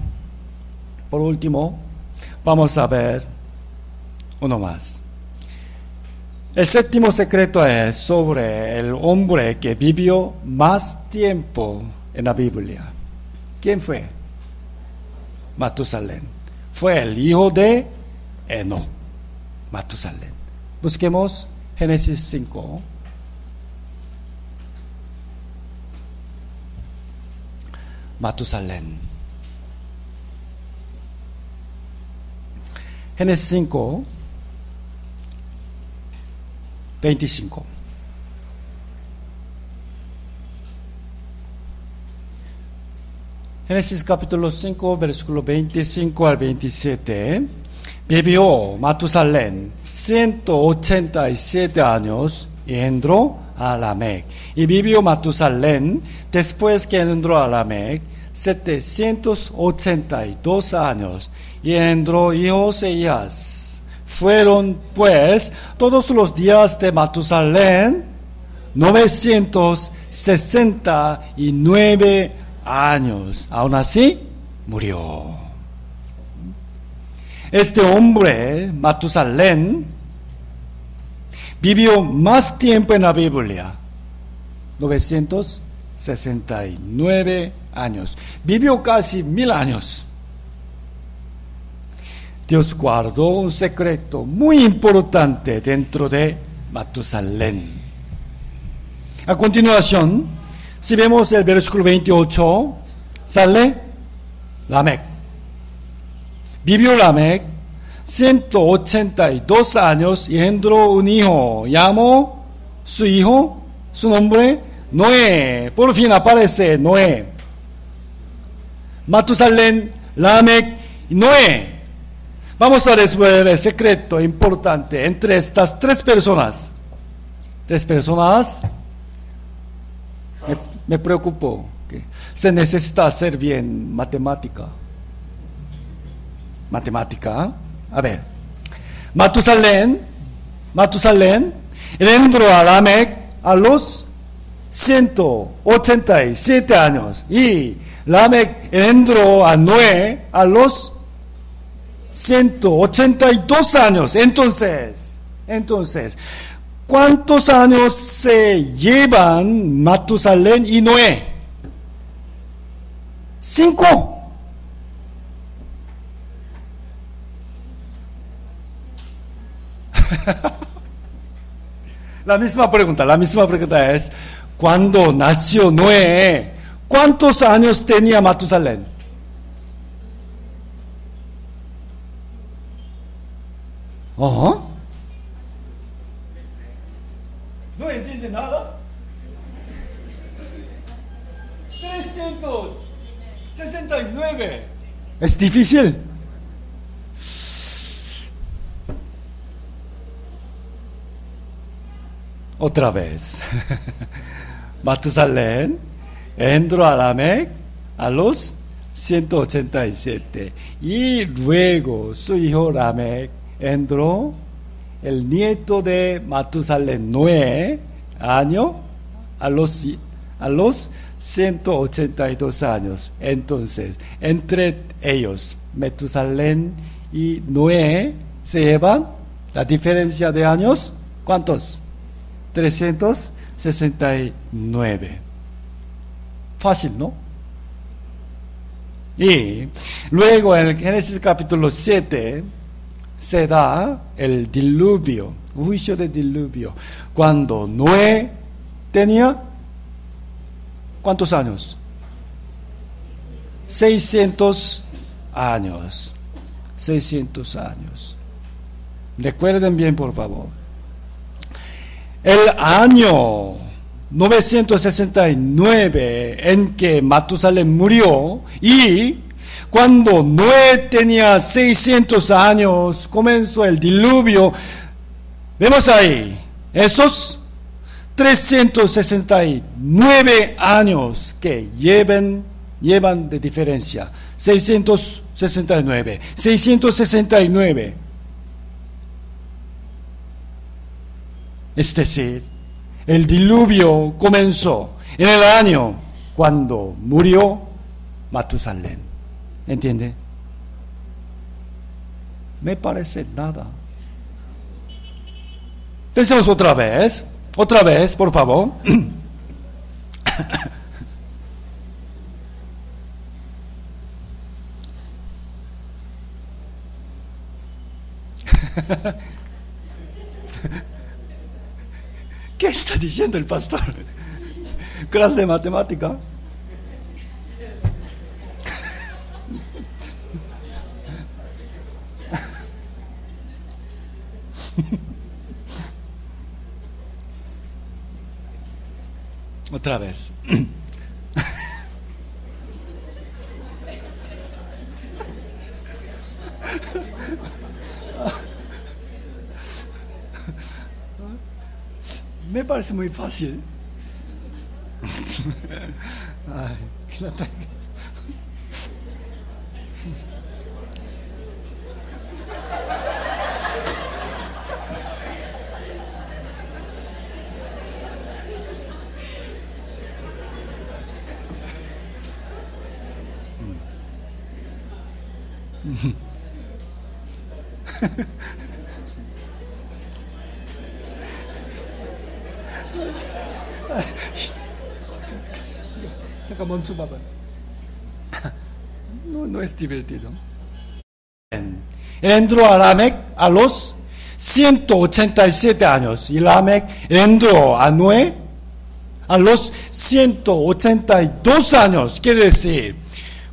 vamos a ver uno más. El séptimo secreto es sobre el hombre que vivió más tiempo en la Biblia. ¿Quién fue? Matusalén. Fue el hijo de Enoc, Matusalén. Busquemos Génesis 5. Matusalén. Génesis 5, 25. Génesis capítulo 5, versículo 25 al 27. Vivió Matusalén 187 años y engendró a Lamec. Y vivió Matusalén después que engendró a Lamec 782 años y engendró hijos e hijas. Fueron pues todos los días de Matusalén 969 años. Aún así murió. Este hombre, Matusalén, vivió más tiempo en la Biblia, 969 años. Vivió casi 1000 años. Dios guardó un secreto muy importante dentro de Matusalén. A continuación, si vemos el versículo 28, sale Lamec. Vivió Lamec 182 años y engendró un hijo. Llamó su hijo, su nombre, Noé. Por fin aparece Noé. Matusalén, Lamec y Noé. Vamos a resolver el secreto importante entre estas tres personas. Tres personas. Me preocupo que se necesita hacer bien matemática. A ver. Matusalén, engendró a Lamec a los 187 años. Y Lamec engendró a Noé a los 182 años. Entonces, ¿cuántos años se llevan Matusalén y Noé? 5. La misma pregunta es, cuando nació Noé, ¿cuántos años tenía Matusalén? ¿No entiende nada? 369. ¿Es difícil? Otra vez. Matusalén engendró a Lamec a los 187. Y luego su hijo Lamec engendró el nieto de Matusalén, Noé, a los 182 años. Entonces, entre ellos, Matusalén y Noé se llevan la diferencia de años. ¿Cuántos? 369. Fácil, ¿no? Y luego en el Génesis capítulo 7 se da el diluvio, juicio de diluvio, cuando Noé tenía ¿cuántos años? 600 años. 600 años. Recuerden bien, por favor. El año 969 en que Matusalén murió, y cuando Noé tenía 600 años comenzó el diluvio. Vemos ahí esos 369 años que llevan de diferencia. 669. Es decir, el diluvio comenzó en el año cuando murió Matusalén. ¿Entiende? Me parece nada. Pensemos otra vez, por favor. ¿Qué está diciendo el pastor? ¿Clase de matemática? Otra vez. Me parece muy fácil. Ay, qué ataque. 잠깐 멈춰봐봐. No es divertido. Entró a Lamec a los 187 años y Lamec entró a Noé a los 182 años. Quiere decir,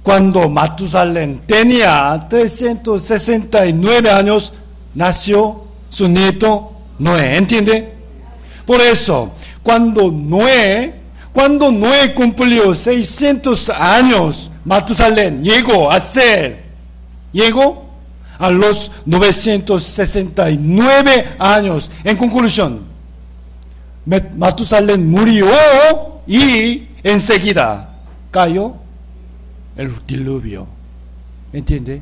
cuando Matusalén tenía 369 años, nació su nieto Noé. ¿Entiende? Por eso, cuando Noé cumplió 600 años, Matusalén llegó a los 969 años. En conclusión, Matusalén murió y enseguida cayó el diluvio. ¿Entiende?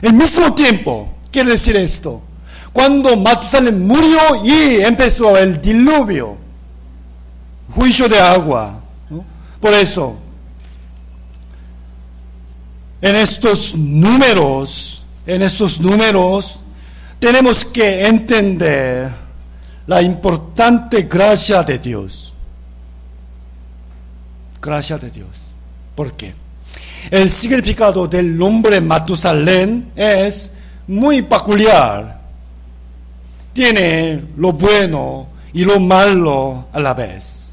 Al mismo tiempo, quiere decir esto, cuando Matusalén murió y empezó el diluvio, juicio de agua, ¿no? Por eso, en estos números, tenemos que entender la importante gracia de Dios. Gracia de Dios. ¿Por qué? El significado del nombre Matusalén es muy peculiar. Tiene lo bueno y lo malo a la vez.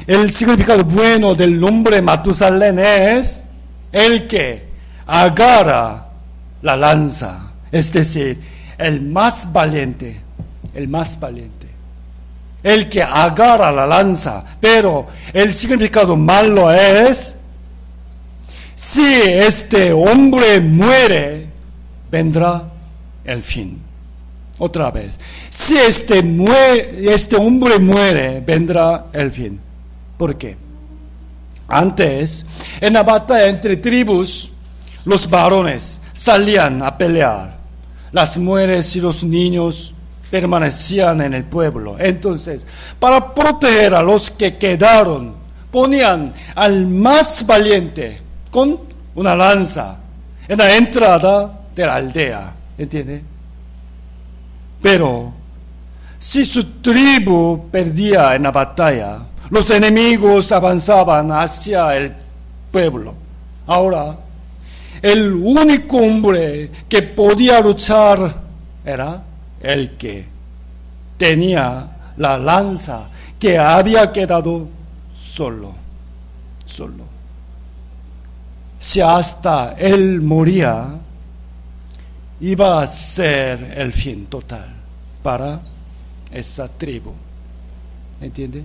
El significado bueno del nombre Matusalén es el que agarra la lanza, es decir, el más valiente, el que agarra la lanza. Pero el significado malo es, si este hombre muere, vendrá el fin. Otra vez, si este hombre muere, vendrá el fin. ¿Por qué? Antes, en la batalla entre tribus, los varones salían a pelear. Las mujeres y los niños permanecían en el pueblo. Entonces, para proteger a los que quedaron, ponían al más valiente con una lanza en la entrada de la aldea. ¿Entiende? Pero, si su tribu perdía en la batalla, los enemigos avanzaban hacia el pueblo. Ahora, el único hombre que podía luchar era el que tenía la lanza, que había quedado solo. Si hasta él moría, iba a ser el fin total para esa tribu. ¿Entiende?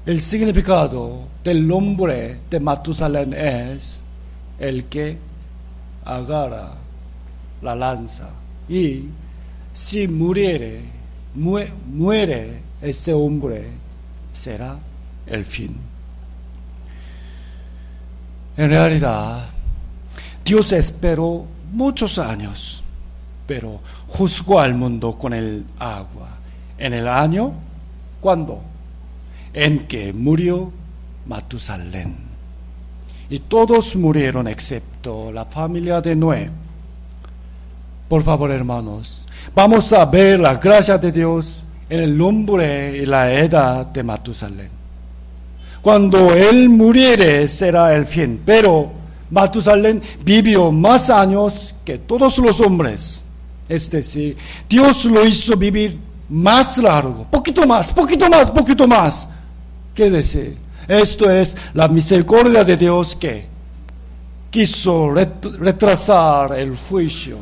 El significado del nombre de Matusalén es el que agarra la lanza. Y si muere ese hombre, será el fin. En realidad, Dios esperó muchos años, pero juzgó al mundo con el agua. En el año, ¿cuándo? En que murió Matusalén. Y todos murieron excepto la familia de Noé. Por favor, hermanos, vamos a ver la gracia de Dios en el nombre y la edad de Matusalén. Cuando él muriere será el fin, pero Matusalén vivió más años que todos los hombres. Es decir, Dios lo hizo vivir más largo, poquito más. ¿Qué decir? Esto es la misericordia de Dios que quiso retrasar el juicio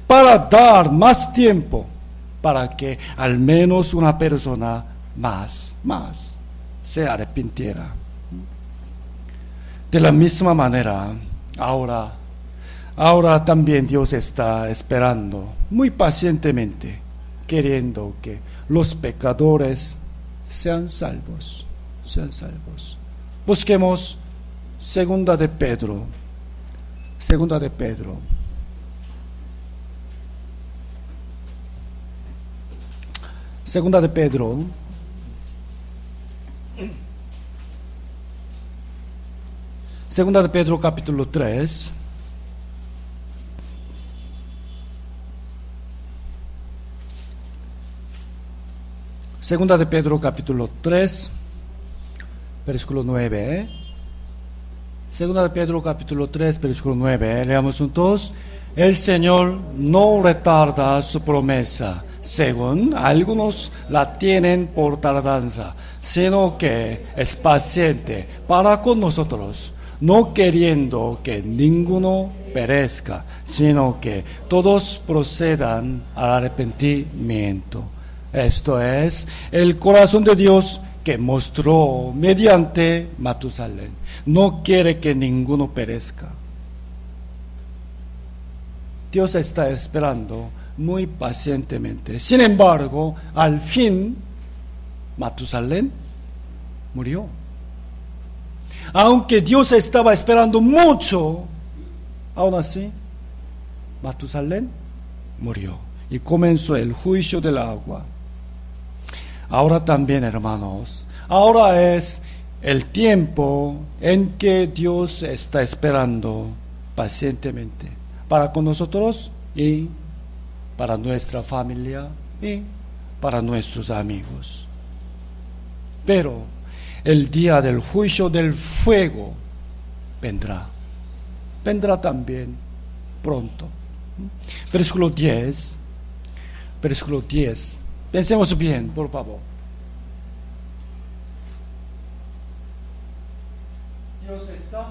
para dar más tiempo para que al menos una persona más se arrepintiera. De la misma manera, ahora también Dios está esperando muy pacientemente, queriendo que los pecadores sean salvos. Busquemos Segunda de Pedro. Segunda de Pedro. Segunda de Pedro capítulo 3. Segunda de Pedro capítulo 3, versículo 9. Segunda de Pedro capítulo 3, versículo 9. Leamos juntos. El Señor no retarda su promesa, según algunos la tienen por tardanza, sino que es paciente para con nosotros, no queriendo que ninguno perezca, sino que todos procedan al arrepentimiento. Esto es el corazón de Dios que mostró mediante Matusalén. No quiere que ninguno perezca. Dios está esperando muy pacientemente. Sin embargo, al fin, Matusalén murió. Aunque Dios estaba esperando mucho, aún así, Matusalén murió. Y comenzó el juicio del agua. Ahora también, hermanos, ahora es el tiempo en que Dios está esperando pacientemente para con nosotros y para nuestra familia y para nuestros amigos. Pero el día del juicio del fuego vendrá también pronto. Versículo 10. Pensemos bien, por favor. Dios está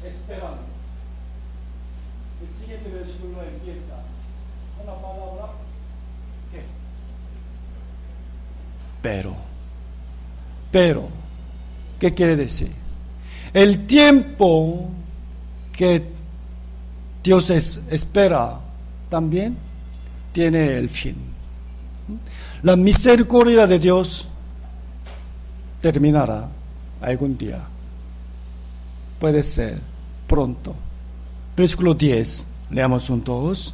esperando. El siguiente versículo empieza con la palabra ¿qué? Pero, ¿qué quiere decir? El tiempo que Dios espera también tiene el fin. La misericordia de Dios terminará algún día. Puede ser pronto. Versículo 10, leamos juntos.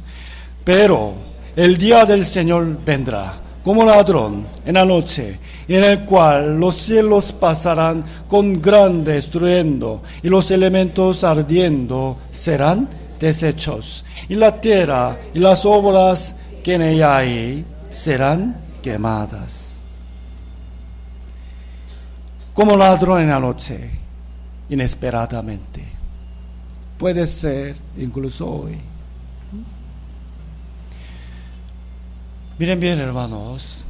Pero el día del Señor vendrá como ladrón en la noche, en el cual los cielos pasarán con grande estruendo y los elementos ardiendo serán deshechos, y la tierra y las obras que en ella hay serán quemadas. Como ladrón en la noche, inesperadamente. Puede ser incluso hoy. Miren bien, hermanos,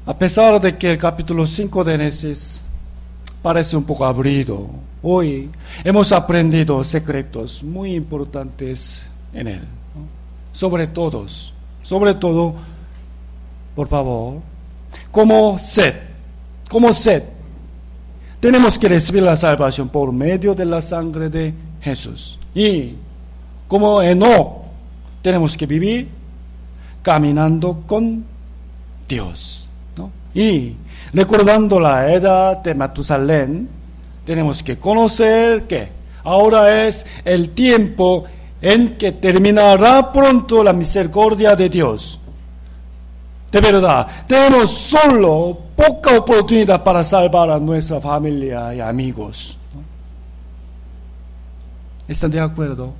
a pesar de que el capítulo 5 de Génesis parece un poco aburrido, hoy hemos aprendido secretos muy importantes en él, ¿no? Sobre todo, por favor, como Seth, tenemos que recibir la salvación por medio de la sangre de Jesús. Y como Enoc, tenemos que vivir caminando con Dios, ¿no? Y recordando la edad de Matusalén, tenemos que conocer que ahora es el tiempo en que terminará pronto la misericordia de Dios. De verdad, tenemos solo poca oportunidad para salvar a nuestra familia y amigos, ¿no? ¿Están de acuerdo?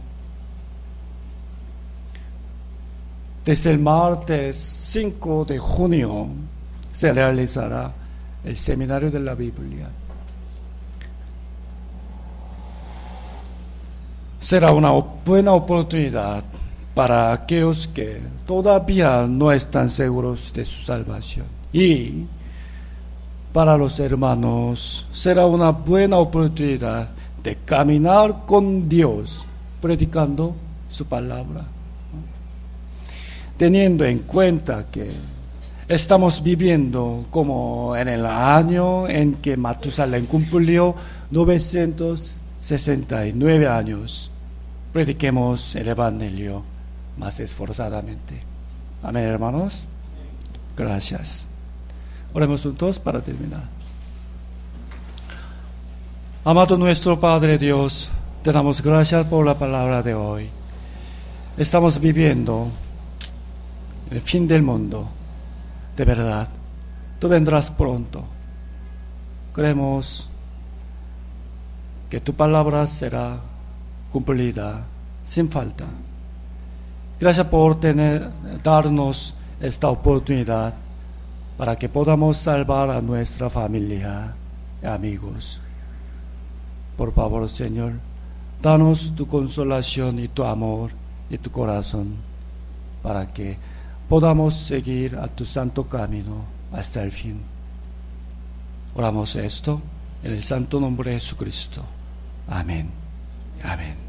Desde el martes 5 de junio se realizará el seminario de la Biblia. será una buena oportunidad para aquellos que todavía no están seguros de su salvación. Y para los hermanos será una buena oportunidad de caminar con Dios, predicando su palabra, teniendo en cuenta que estamos viviendo como en el año en que Matusalén cumplió 969 años. Prediquemos el Evangelio más esforzadamente. Amén, hermanos. Gracias. Oremos juntos para terminar. Amado nuestro Padre Dios, te damos gracias por la palabra de hoy. Estamos viviendo el fin del mundo. De verdad, tú vendrás pronto. Creemos que tu palabra será cumplida sin falta. Gracias por darnos esta oportunidad para que podamos salvar a nuestra familia y amigos. Por favor, Señor, danos tu consolación y tu amor y tu corazón para que podamos seguir a tu santo camino hasta el fin. Oramos esto en el santo nombre de Jesucristo. Amén. Amén.